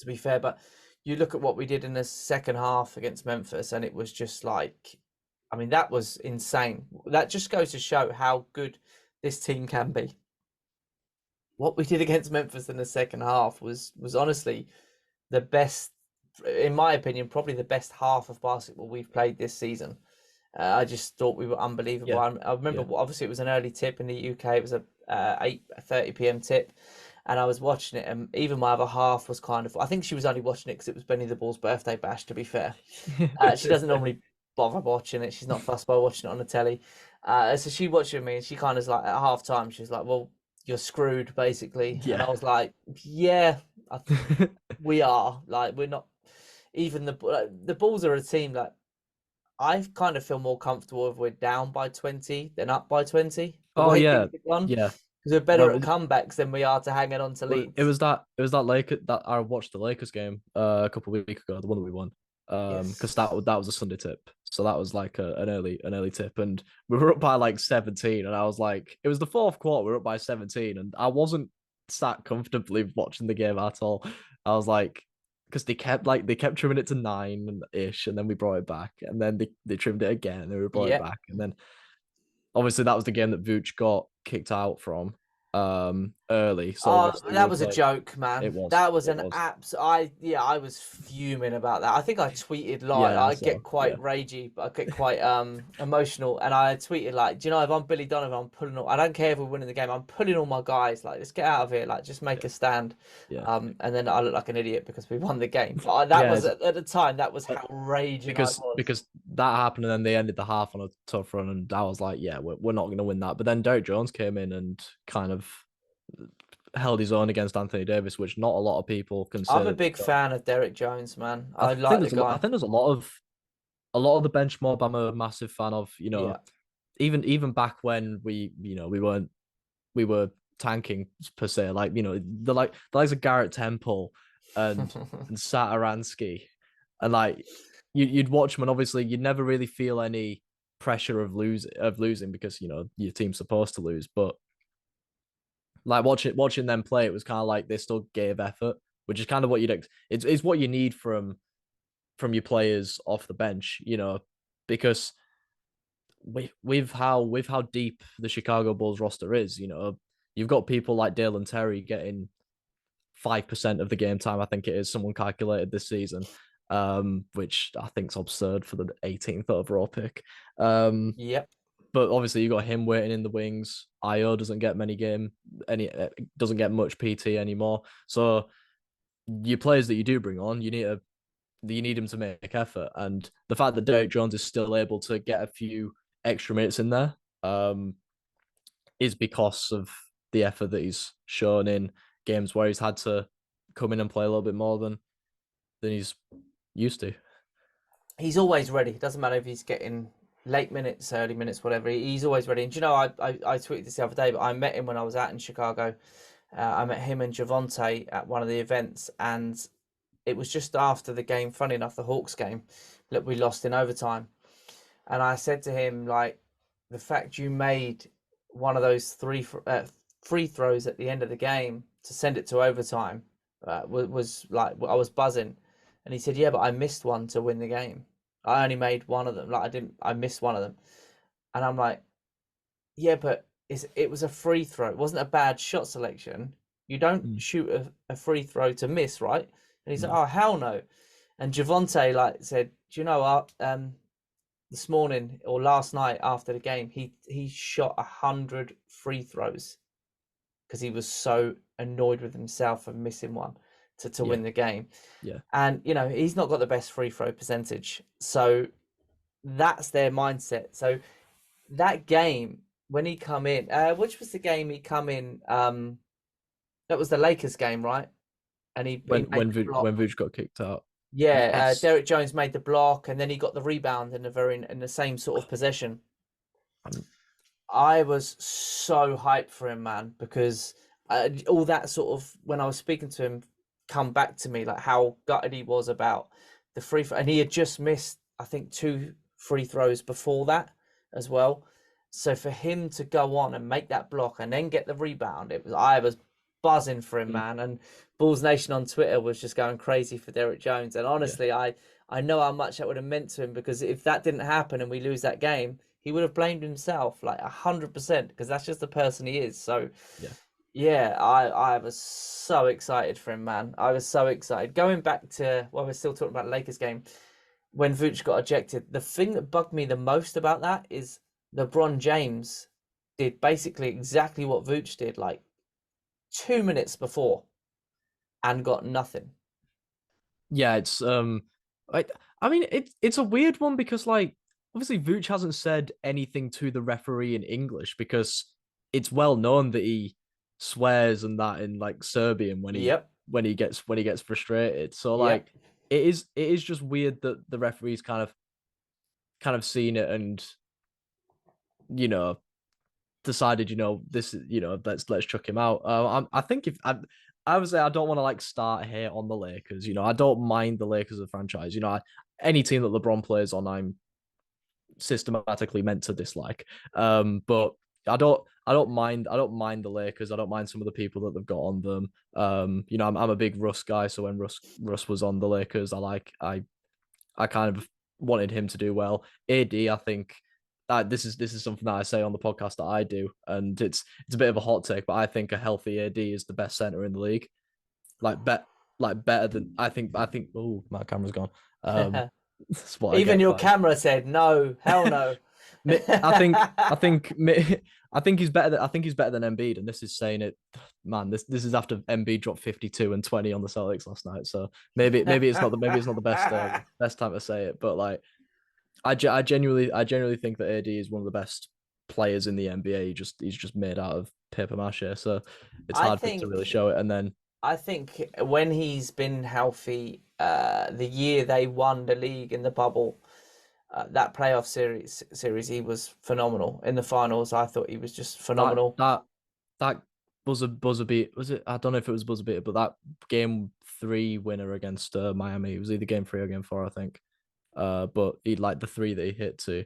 S4: be fair. But you look at what we did in the second half against Memphis, and it was just like, I mean, that was insane. That just goes to show how good this team can be. What we did against Memphis in the second half was honestly the best, in my opinion, probably the best half of basketball we've played this season. I just thought we were unbelievable.
S5: Yeah,
S4: I remember,
S5: yeah.
S4: obviously, it was an early tip in the UK. It was a 8:30 p.m. tip, and I was watching it. And even my other half was kind of. I think she was only watching it because it was Benny the Bull's birthday bash. To be fair, she doesn't normally bother watching it. She's not fussed by watching it on the telly. So she watched it with me, and she kind of like at half time, she was like, "Well, you're screwed, basically." And I
S5: Yeah.
S4: was like, "Yeah, we are. Like, we're not." Even the Bulls are a team that I kind of feel more comfortable if we're down by 20 than up by 20. The
S5: Oh
S4: way
S5: yeah,
S4: things have gone,
S5: yeah.
S4: because we're better
S5: No,
S4: at comebacks than we are to hanging on to
S5: well, it
S4: leads.
S5: was that Lakers that I watched the Lakers game a couple of weeks ago, the one that we won. Because
S4: Yes.
S5: that was a Sunday tip, so that was like an early tip, and we were up by like 17, and I was like, it was the fourth quarter, we were up by 17, and I wasn't sat comfortably watching the game at all. I was like, because they kept trimming it to 9 ish, and then we brought it back, and then they trimmed it again, and we brought it
S4: Yeah.
S5: back, and then obviously that was the game that Vooch got kicked out from early, so
S4: Oh,
S5: obviously we
S4: that
S5: were
S4: was a
S5: playing.
S4: joke,
S5: It
S4: man.
S5: was.
S4: That was
S5: It
S4: an
S5: was.
S4: I was fuming about that. I think I tweeted like
S5: Yeah.
S4: I get
S5: So
S4: quite
S5: yeah.
S4: ragey, but I get quite emotional, and I tweeted like, do you know, if I'm Billy Donovan, I'm pulling all, I don't care if we're winning the game, I'm pulling all my guys, like, let's get out of here, like, just make
S5: Yeah.
S4: a stand.
S5: Yeah.
S4: And then I look like an idiot because we won the game. But that
S5: Yeah.
S4: was at the time, that was
S5: Uh,
S4: how raging I
S5: because
S4: was.
S5: that happened, and then they ended the half on a tough run, and I was like, yeah, we're not going to win that. But then Derek Jones came in and kind of held his own against Anthony Davis, which not a lot of people
S4: I'm a
S5: considered.
S4: big
S5: So
S4: fan of Derek Jones, man.
S5: I
S4: I
S5: think
S4: like the
S5: I
S4: guy.
S5: think there's a lot of the bench mob I'm a massive fan of. You know,
S4: Yeah.
S5: even back when we were tanking per se, like, you know, the likes of Garrett Temple and Saturansky, and like you'd watch them, and obviously you'd never really feel any pressure of losing because, you know, your team's supposed to lose, but like watching them play, it was kind of like they still gave effort, which is kind of what it's what you need from your players off the bench, you know, because with how deep the Chicago Bulls roster is, you know, you've got people like Dale and Terry getting 5% of the game time. I think it is, someone calculated this season, which I think is absurd for the 18th overall pick.
S4: Yep.
S5: But obviously you got him waiting in the wings. Io doesn't get much PT anymore. So your players that you do bring on, you need him to make effort. And the fact that Derek Jones is still able to get a few extra minutes in there is because of the effort that he's shown in games where he's had to come in and play a little bit more than he's used to.
S4: He's always ready. It doesn't matter if he's getting late minutes, early minutes, whatever. He's always ready. And do you know, I tweeted this the other day, but I met him when I was out in Chicago. I met him and Javonte at one of the events, and it was just after the game. Funny enough, the Hawks game that we lost in overtime. And I said to him, like, the fact you made one of those free throws at the end of the game to send it to overtime was like, I was buzzing. And he said, yeah, but I missed one to win the game. I only made one of them. Like, I missed one of them. And I'm like, yeah, but it was a free throw. It wasn't a bad shot selection. You don't
S5: Mm,
S4: shoot a free throw to miss, right? And he's like,
S5: no.
S4: oh, hell no. And Javonte like said, do you know what? This morning or last night after the game, he shot 100 free throws because he was so annoyed with himself for missing one to
S5: Yeah.
S4: win the game.
S5: Yeah.
S4: And you know, he's not got the best free throw percentage, so that's their mindset. So that game when he come in, which was the game he come in? That was the Lakers game, right? And he made the block.
S5: When Vooch got kicked out.
S4: Yeah,
S5: Yes.
S4: Derek Jones made the block, and then he got the rebound in the same sort of possession.
S5: Um,
S4: I was so hyped for him, man, because all that sort of when I was speaking to him, come back to me like how gutted he was about the free throw, and he had just missed, I think, 2 free throws before that as well. So for him to go on and make that block and then get the rebound, I was buzzing for him,
S5: mm,
S4: man. And Bulls Nation on Twitter was just going crazy for Derek Jones. And
S5: yeah.
S4: honestly, I know how much that would have meant to him because if that didn't happen and we lose that game, he would have blamed himself like 100% because that's just the person he is. So
S5: Yeah.
S4: yeah, I was so excited for him, man. I was so excited. Going back to, well, we're still talking about the Lakers game. when Vooch got ejected, the thing that bugged me the most about that is LeBron James did basically exactly what Vooch did like 2 minutes before and got nothing.
S5: Yeah, it's like I mean it's a weird one because like obviously Vooch hasn't said anything to the referee in English because it's well known that he swears and that in like Serbian
S4: Yep.
S5: when he gets frustrated. So
S4: Yep.
S5: like it is just weird that the referee's kind of seen it and you know decided, this is, let's chuck him out. I think if I would say I don't want to like start here on the Lakers. I don't mind the Lakers as a franchise. Any team that LeBron plays on, I'm systematically meant to dislike. But I don't mind the Lakers. I don't mind some of the people that they've got on them. I'm a big Russ guy, so when Russ was on the Lakers, I kind of wanted him to do well. AD, I think this is something that I say on the podcast that I do, and it's a bit of a hot take, but I think a healthy AD is the best center in the league. Better than I think. Oh, my camera's gone. That's what I
S4: Even
S5: get
S4: your
S5: by-
S4: camera said no, hell no.
S5: I think he's better. I think he's better than Embiid, and this is saying it. Man, this is after Embiid dropped 52 and 20 on the Celtics last night. So maybe it's not the best time to say it, but like I genuinely think that AD is one of the best players in the NBA. He's just made out of paper mache, so it's
S4: I
S5: hard for him to really
S4: think
S5: show it. And then
S4: I think when he's been healthy, the year they won the league in the bubble, that playoff series, he was phenomenal. In the finals, I thought he was just phenomenal.
S5: that buzzer beat, was it? I don't know if it was buzzer beater, but that game 3 winner against Miami, it was either game 3 or game 4, I think. But he like the 3 that he hit to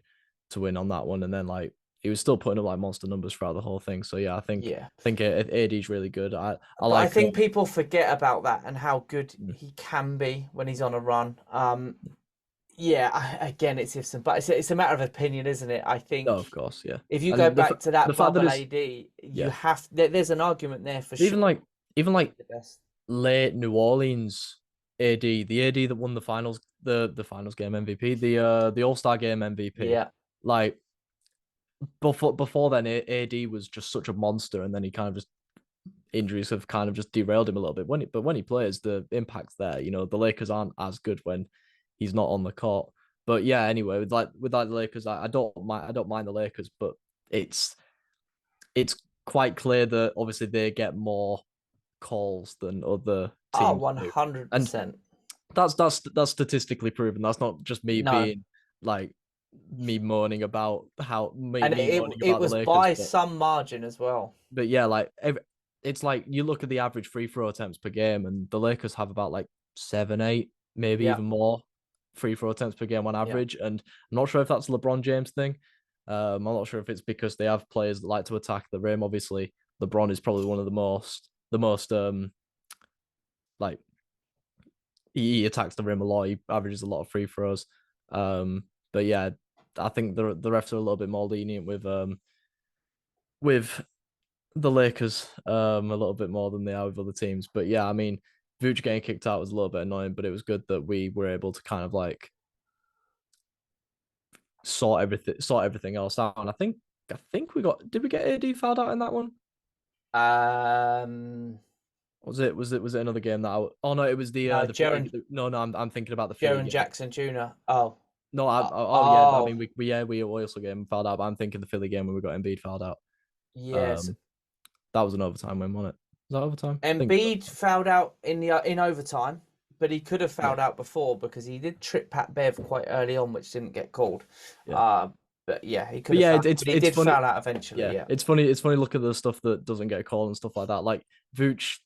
S5: win on that one, and then like he was still putting up like monster numbers throughout the whole thing. So yeah, I think
S4: Yeah.
S5: AD's really good.
S4: But I think people forget about that and how good he can be when he's on a run. Again, it's ifs and buts. It's a matter of opinion, isn't it? I think.
S5: Oh, of course, yeah.
S4: If you
S5: And
S4: go
S5: the
S4: back to that
S5: the fact that
S4: bubble
S5: it's
S4: AD,
S5: yeah.
S4: there's an argument there for
S5: even
S4: sure.
S5: like
S4: The best.
S5: late New Orleans the AD that won the finals game MVP, the All-Star game MVP.
S4: Yeah.
S5: Like before then, AD was just such a monster, and then he kind of just injuries have kind of just derailed him a little bit. When he plays, the impact's there. The Lakers aren't as good when he's not on the court. But yeah, anyway, with the Lakers, I don't mind the Lakers, but it's quite clear that obviously they get more calls than other
S4: Oh,
S5: teams do.
S4: 100%.
S5: And that's statistically proven. That's not just me being like me moaning about how
S4: and it was
S5: the Lakers,
S4: by some margin as well.
S5: But yeah, like it's like you look at the average free throw attempts per game, and the Lakers have about like 7, 8, maybe even more free throw attempts per game on average. And I'm not sure if that's a LeBron James thing. I'm not sure if it's because they have players that like to attack the rim. Obviously, LeBron is probably one of the most like he attacks the rim a lot. He averages a lot of free throws. But yeah, I think the refs are a little bit more lenient with the Lakers a little bit more than they are with other teams. But yeah, I mean, Vooch getting kicked out was a little bit annoying, but it was good that we were able to kind of like sort everything else out. And I think did we get AD fouled out in that one? Was it another game that oh no, it was the I'm thinking about the
S4: Jaren
S5: game.
S4: Jackson Jr. Oh.
S5: No, yeah. I mean, we also get him fouled out, but I'm thinking the Philly game when we got Embiid fouled out.
S4: Yes.
S5: That was an overtime win, wasn't it? Was that overtime?
S4: Embiid fouled out in overtime, but he could have fouled out before because he did trip Pat Bev quite early on, which didn't get called.
S5: Yeah.
S4: But yeah, he could. But yeah, he did foul out eventually. Yeah,
S5: it's funny. It's funny. Look at the stuff that doesn't get called and stuff like that. Like Vooch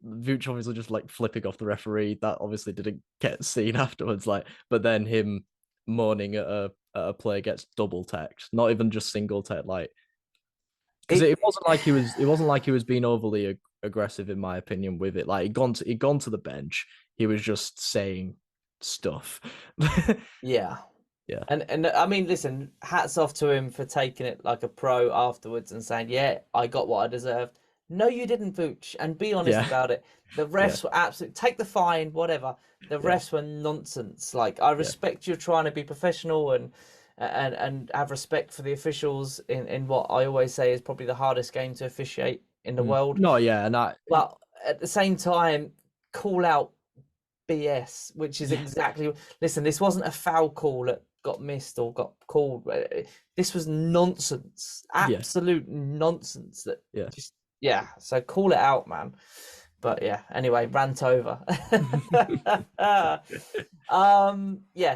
S5: obviously just like flipping off the referee. That obviously didn't get seen afterwards. Like, but then him moaning at a play gets double text, not even just single text. Like, because it wasn't like he was being overly aggressive in my opinion with it. Like he'd gone to the bench. He was just saying stuff.
S4: Yeah.
S5: Yeah.
S4: And I mean, listen, hats off to him for taking it like a pro afterwards and saying, yeah, I got what I deserved. No, you didn't, Vooch, and be honest
S5: Yeah,
S4: about it. The
S5: yeah,
S4: refs were absolute. Take the fine, whatever. The
S5: yeah,
S4: refs were nonsense. Like, I
S5: yeah.
S4: respect you trying to be professional and have respect for the officials in what I always say is probably the hardest game to officiate in the world.
S5: No, yeah, and
S4: But at the same time, call out BS, which is
S5: yeah,
S4: exactly. Listen, this wasn't a foul call that got missed or got called. This was nonsense,
S5: yeah,
S4: absolute nonsense. That
S5: yeah.
S4: just yeah. So call it out, man. But yeah. Anyway, rant over. Yeah,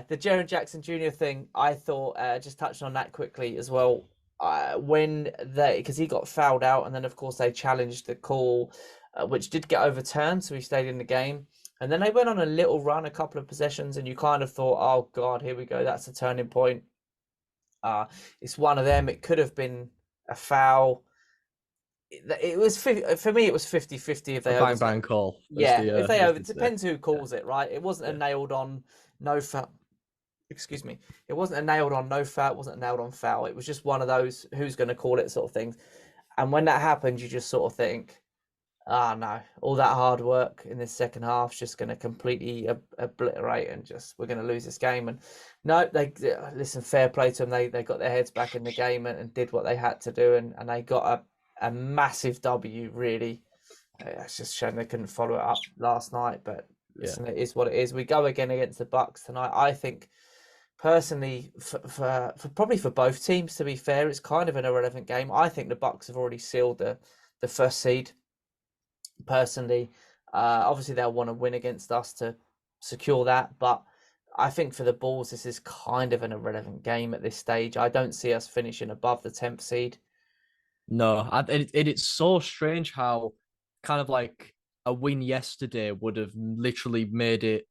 S4: the Jaron Jackson Jr. thing. I thought just touching on that quickly as well. When they because he got fouled out, and then of course they challenged the call, which did get overturned, so he stayed in the game. And then they went on a little run, a couple of possessions, and you kind of thought, "Oh God, here we go. That's a turning point." It's one of them. It could have been a foul. It was for me. It was 50-50 if
S5: A
S4: they
S5: bang
S4: overturned.
S5: bang call,
S4: Yeah, if they
S5: as
S4: over
S5: they say.
S4: depends who
S5: Yeah,
S4: calls it, right? It wasn't a
S5: yeah,
S4: nailed on no foul. Excuse me. It wasn't a nailed on no foul. It wasn't a nailed on foul. It was just one of those who's going to call it sort of things. And when that happens, you just sort of think, ah, no, all that hard work in this second half is just going to completely obliterate and just we're going to lose this game. And no, they listen, fair play to them. They got their heads back in the game and did what they had to do, and they got a massive W. Really, it's just a shame they couldn't follow it up last night. But
S5: yeah.
S4: listen, it is what it is. We go again against the Bucks tonight. I think personally, for probably for both teams, to be fair, it's kind of an irrelevant game. I think the Bucks have already sealed the first seed. Personally, obviously they'll want to win against us to secure that, but I think for the Bulls, this is kind of an irrelevant game at this stage. I don't see us finishing above the 10th seed.
S5: No, it's so strange how kind of like a win yesterday would have literally made it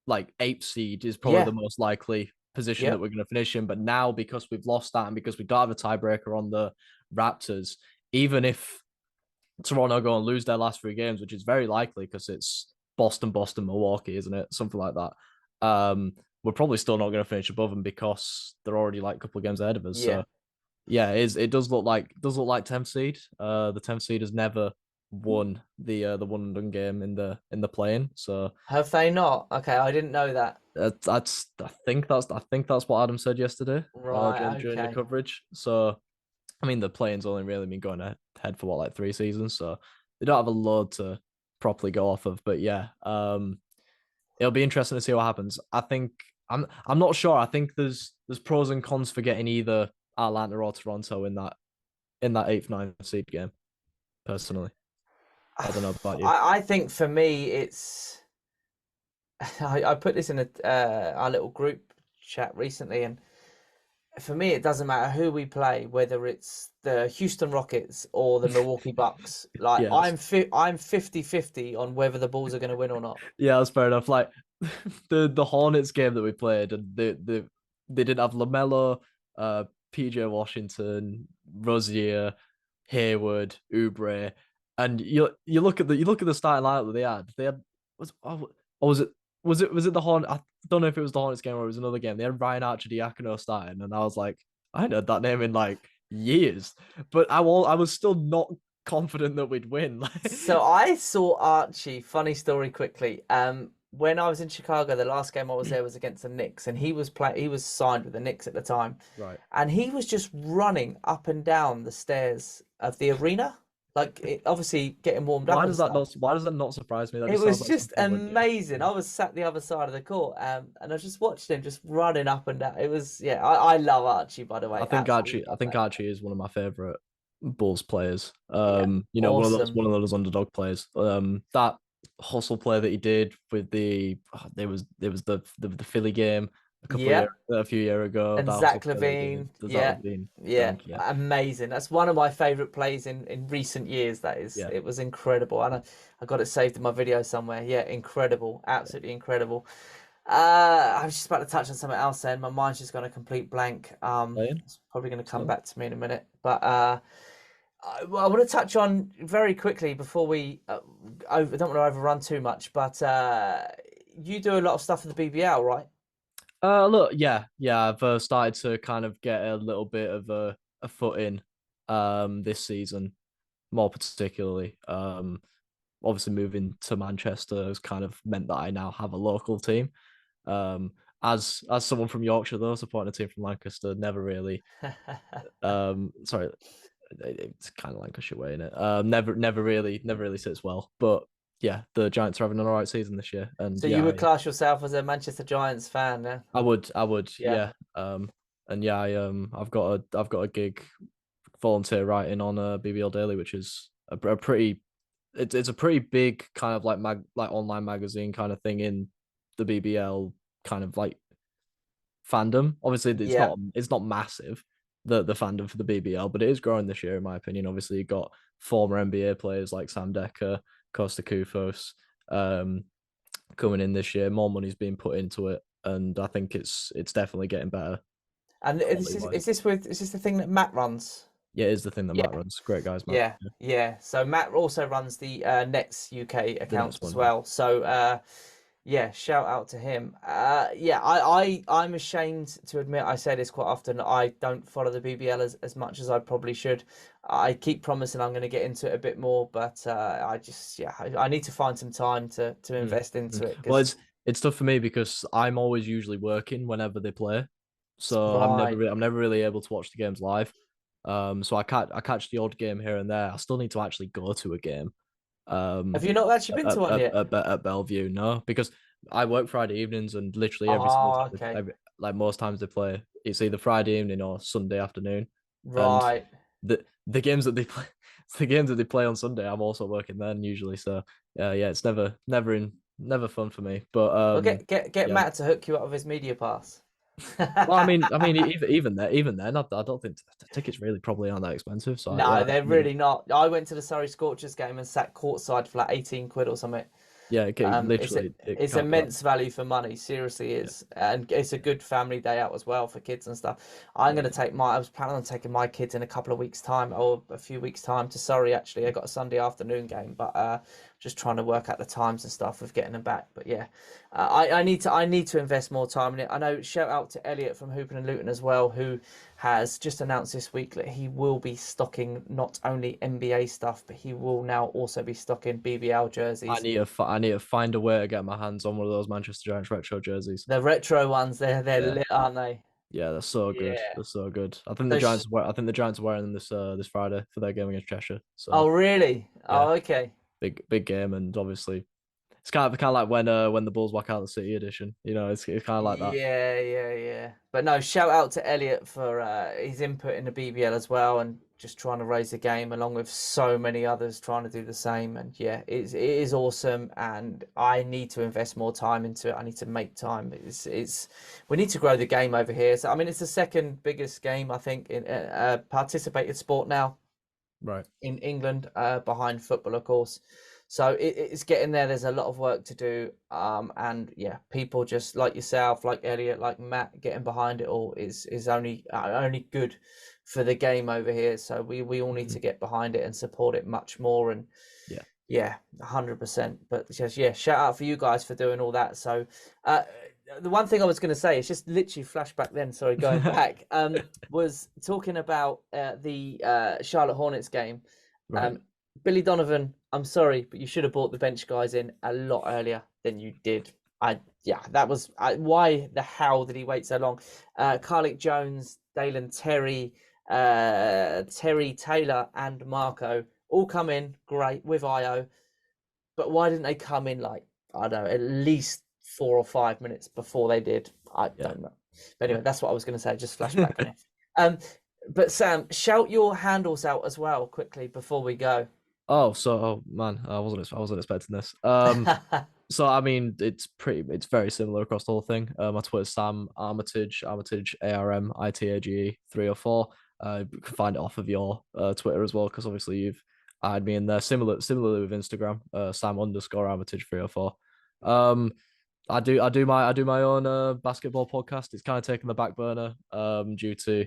S5: like eighth seed is probably
S4: Yeah,
S5: the most likely position that
S4: yeah,
S5: we're going to finish in. But now, because we've lost that and because we don't have a tiebreaker on the Raptors, even if Toronto go and lose their last three games, which is very likely because it's Boston, Boston, Milwaukee, isn't it? Something like that. We're probably still not going to finish above them because they're already like a couple of games ahead of us.
S4: yeah.
S5: So yeah, it does look like 10th seed. The 10th seed has never won the one and done game in the playing. So
S4: Have they not? Okay, I didn't know that.
S5: I think that's what Adam said yesterday
S4: Right,
S5: during the
S4: okay.
S5: coverage. So I mean the playing's only really been going ahead for what, like 3 seasons, so they don't have a load to properly go off of. But yeah, it'll be interesting to see what happens. I think I'm not sure. I think there's pros and cons for getting either Atlanta or Toronto in that eighth, ninth seed game. Personally, I don't know about you.
S4: I think for me, it's. I put this in our little group chat recently, and for me, it doesn't matter who we play, whether it's the Houston Rockets or the Milwaukee Bucks. Like
S5: Yes,
S4: I'm 50-50 on whether the Bulls are going to win or not.
S5: yeah, that's fair enough. Like the Hornets game that we played, and they didn't have Lamelo, PJ Washington, Rozier, Hayward, Oubre, and you look at the starting lineup that they had. They had was it the Horn? I don't know if it was the Hornets game or it was another game. They had Ryan Arcidiacono starting, and I was like, I hadn't heard that name in like years, but I was still not confident that we'd win.
S4: So I saw Archie. Funny story, quickly. When I was in Chicago, the last game I was there was against the Knicks, and he was He was signed with the Knicks at the time,
S5: Right.
S4: and he was just running up and down the stairs of the arena, like obviously getting warmed up and stuff.
S5: Why does that not surprise me? That
S4: It
S5: just sounds
S4: was
S5: like
S4: just
S5: something I would do.
S4: amazing. I was sat the other side of the court, and I just watched him just running up and down. It was, yeah, I love Archie, by the way. Absolutely
S5: I
S4: love
S5: think
S4: that.
S5: Archie is one of my favorite Bulls players.
S4: Yeah,
S5: One
S4: awesome.
S5: of those underdog players. That hustle play that he did with there was the Philly game
S4: Yeah,
S5: a few years ago.
S4: and
S5: That hustle
S4: Zach
S5: play that he did.
S4: Levine.
S5: The Zach
S4: Yeah,
S5: Levine
S4: yeah,
S5: dunk, yeah,
S4: amazing. That's one of my favorite plays in recent years. That is,
S5: yeah,
S4: it was incredible, and I got it saved in my video somewhere. Yeah, incredible, absolutely incredible. I was just about to touch on something else then. My mind's just gone a complete blank.
S5: playing.
S4: It's probably going to come
S5: So
S4: back to me in a minute. But I want to touch on very quickly before we I don't want to overrun too much, but you do a lot of stuff for the BBL, right?
S5: look, yeah, I've started to kind of get a little bit of a foot in this season. more particularly. Obviously moving to Manchester has kind of meant that I now have a local team. Um, as someone from Yorkshire though, supporting a team from Lancaster, never really. Sorry, it's kind of Lancashire way in it. Never really sits well. But yeah, the Giants are having an alright season this year, and
S4: So you
S5: yeah,
S4: would class yourself as a Manchester Giants fan, yeah?
S5: I would,
S4: Yeah.
S5: yeah. And yeah, I've got a gig volunteer writing on BBL Daily, which is a pretty it's a pretty big kind of like online magazine kind of thing in the BBL kind of like fandom. Obviously,
S4: Yeah.
S5: it's not massive the fandom for the BBL, but it is growing this year in my opinion. Obviously, you got former NBA players like Sam Decker, Costa Koufos, coming in this year. More money's being put into it, and I think it's definitely getting better
S4: And
S5: quality wise.
S4: is this the thing that Matt runs?
S5: Yeah, it is the thing that
S4: Yeah.
S5: Matt runs. Great guys, Matt.
S4: Yeah, yeah. So Matt also runs the Nets UK
S5: The
S4: account
S5: next
S4: as
S5: one.
S4: well. So yeah, shout out to him. Yeah, I'm ashamed to admit I say this quite often. I don't follow the BBL as much as I probably should. I keep promising I'm going to get into it a bit more, but I just I need to find some time to
S5: Mm,
S4: invest into
S5: mm.
S4: it
S5: Well,
S4: because
S5: it's tough for me because I'm always usually working whenever they play, so
S4: right.
S5: I'm never really able to watch the games live. So I catch the odd game here and there. I still need to actually go to a game.
S4: Have
S5: Um,
S4: you not actually been to one yet?
S5: at Bellevue, no, because I work Friday evenings and literally every single
S4: Oh,
S5: time,
S4: okay.
S5: like most times they play, it's either Friday evening or Sunday afternoon, and
S4: Right.
S5: the games that they play, the games that they play on Sunday, I'm also working then usually. So yeah, it's never fun for me. But
S4: Well, get
S5: yeah.
S4: Matt to hook you up with his media pass.
S5: Well, I mean, even then, I don't think tickets really probably aren't that expensive. So yeah,
S4: No,
S5: I
S4: they're
S5: mean,
S4: really not. I went to the Surrey Scorchers game and sat courtside for like 18 quid or something.
S5: yeah,
S4: It's
S5: literally, it
S4: it's
S5: can't be that.
S4: immense value for money, seriously
S5: Yeah,
S4: is, and it's a good family day out as well for kids and stuff. I'm
S5: yeah,
S4: gonna take my. I was planning on taking my kids in a couple of weeks' time or a few weeks' time to Surrey. Actually, I got a Sunday afternoon game, but just trying to work out the times and stuff of getting them back. But yeah, I need to invest more time in it. I know. Shout out to Elliot from Hoopin and Luton as well, who has just announced this week that he will be stocking not only NBA stuff, but he will now also be stocking BBL jerseys.
S5: I need to find a way to get my hands on one of those Manchester Giants retro jerseys.
S4: The retro ones, they're
S5: Yeah,
S4: lit, aren't they?
S5: yeah, they're so good.
S4: Yeah.
S5: They're so good.
S4: So
S5: I think the Giants are wearing them this Friday for their game against Cheshire.
S4: oh
S5: So
S4: really?
S5: yeah,
S4: Oh okay.
S5: big game, and obviously it's kind of like when the Bulls walk out the City edition. You know, it's kind of like that.
S4: Yeah. But no, shout out to Elliot for his input in the BBL as well, and just trying to raise the game along with so many others trying to do the same. And yeah, it is awesome, and I need to invest more time into it. I need to make time. It's we need to grow the game over here. So I mean, it's the second biggest game I think in participated sport now
S5: Right.
S4: in England, behind football, of course. So it's getting there. There's a lot of work to do, and yeah, people just like yourself, like Elliot, like Matt, getting behind it all is only good for the game over here. So we all need to get behind it and support it much more. And
S5: Yeah.
S4: yeah, 100%. But just yeah, shout out for you guys for doing all that. So, the one thing I was going to say, it's just literally flashback then. Sorry, going back. Was talking about the Charlotte Hornets game.
S5: Right.
S4: Billy Donovan, I'm sorry, but you should have brought the bench guys in a lot earlier than you did. That was why the hell did he wait so long? Carlick Jones, Dalen Terry, Terry Taylor, and Marco all come in great with IO, but why didn't they come in like I don't know at least 4 or 5 minutes before they did? I
S5: Yeah.
S4: don't know. But anyway, that's what I was going to say. Just flashback on it. But Sam, shout your handles out as well quickly before we go.
S5: Oh man, I wasn't expecting this. So I mean, it's very similar across the whole thing. My Twitter's Sam Armitage, ARMITAGE 304. You can find it off of your Twitter as well, because obviously you've added me in there. Similarly with Instagram, Sam underscore Armitage 304. I do my own basketball podcast. It's kind of taken the back burner due to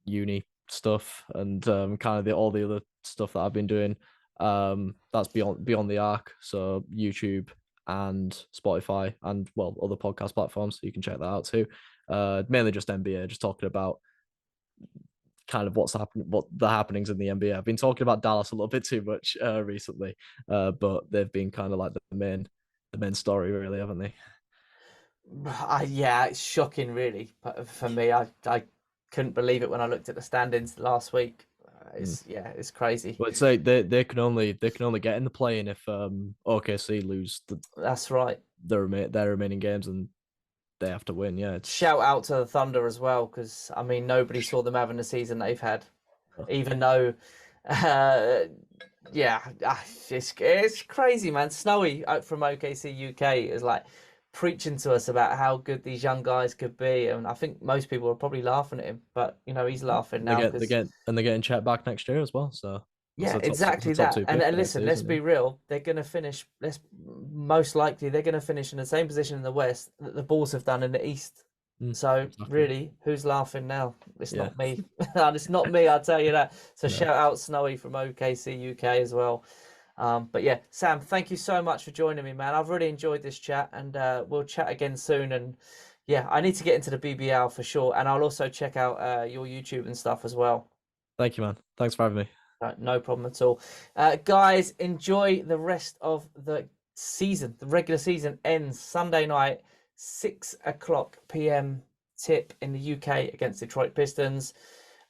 S5: uni stuff and kind of all the other stuff that I've been doing. That's beyond the arc. So YouTube and Spotify and well other podcast platforms. So you can check that out too. Mainly just NBA, just talking about kind of what the happenings in the NBA. I've been talking about Dallas a little bit too much recently, but they've been kind of like the main story, really, haven't they?
S4: Yeah, it's shocking, really. But for me, I couldn't believe it when I looked at the standings last week. It's crazy.
S5: But say they can only get in the play-in if OKC lose
S4: That's right.
S5: their remaining games, and they have to win. Yeah, it's
S4: Shout out to the Thunder as well, because I mean nobody saw them having the season they've had, even though, it's crazy, man. Snowy out from OKC UK is like preaching to us about how good these young guys could be, and I think most people are probably laughing at him, but he's laughing now because
S5: they're getting Chet back next year as well. So
S4: yeah,
S5: that's
S4: exactly
S5: a top
S4: that.
S5: two
S4: And,
S5: pick
S4: and
S5: for next
S4: listen, let's
S5: season,
S4: be
S5: yeah.
S4: real. They're going to finish. Most likely they're going to finish in the same position in the West that the Bulls have done in the East. So
S5: Exactly.
S4: really, who's laughing now? It's
S5: Yeah.
S4: not me. It's not me. I'll tell you that. So
S5: No.
S4: shout out Snowy from OKC UK as well. But yeah, Sam, thank you so much for joining me, man. I've really enjoyed this chat, and we'll chat again soon. And yeah, I need to get into the BBL for sure, and I'll also check out your YouTube and stuff as well.
S5: Thank you, man. Thanks for having me.
S4: No problem at all. Guys, enjoy the rest of the season. The regular season ends Sunday night, 6 o'clock p.m. tip in the UK against Detroit Pistons.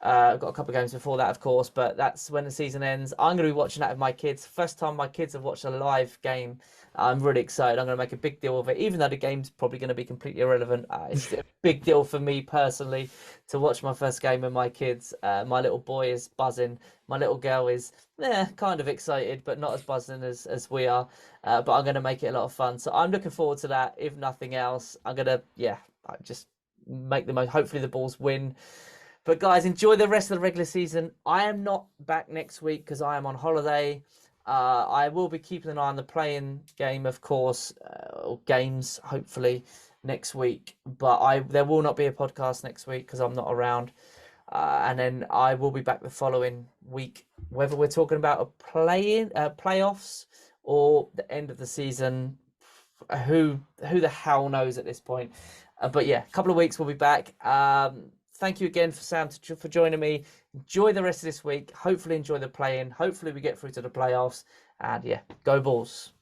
S4: I've got a couple of games before that, of course, but that's when the season ends. I'm going to be watching that with my kids. First time my kids have watched a live game. I'm really excited. I'm going to make a big deal of it, even though the game's probably going to be completely irrelevant. It's a big deal for me personally to watch my first game with my kids. My little boy is buzzing. My little girl is kind of excited, but not as buzzing as we are. But I'm going to make it a lot of fun. So I'm looking forward to that. If nothing else, I'm going to, just make the most. Hopefully the Bulls win. But guys, enjoy the rest of the regular season. I am not back next week because I am on holiday. I will be keeping an eye on the play-in game, of course, or games, hopefully, next week. But there will not be a podcast next week because I'm not around. And then I will be back the following week, whether we're talking about a playoffs or the end of the season. Who the hell knows at this point? But yeah, a couple of weeks we'll be back. Thank you again for Sam for joining me. Enjoy the rest of this week. Hopefully enjoy the play-in. Hopefully we get through to the playoffs. And yeah, go Bulls.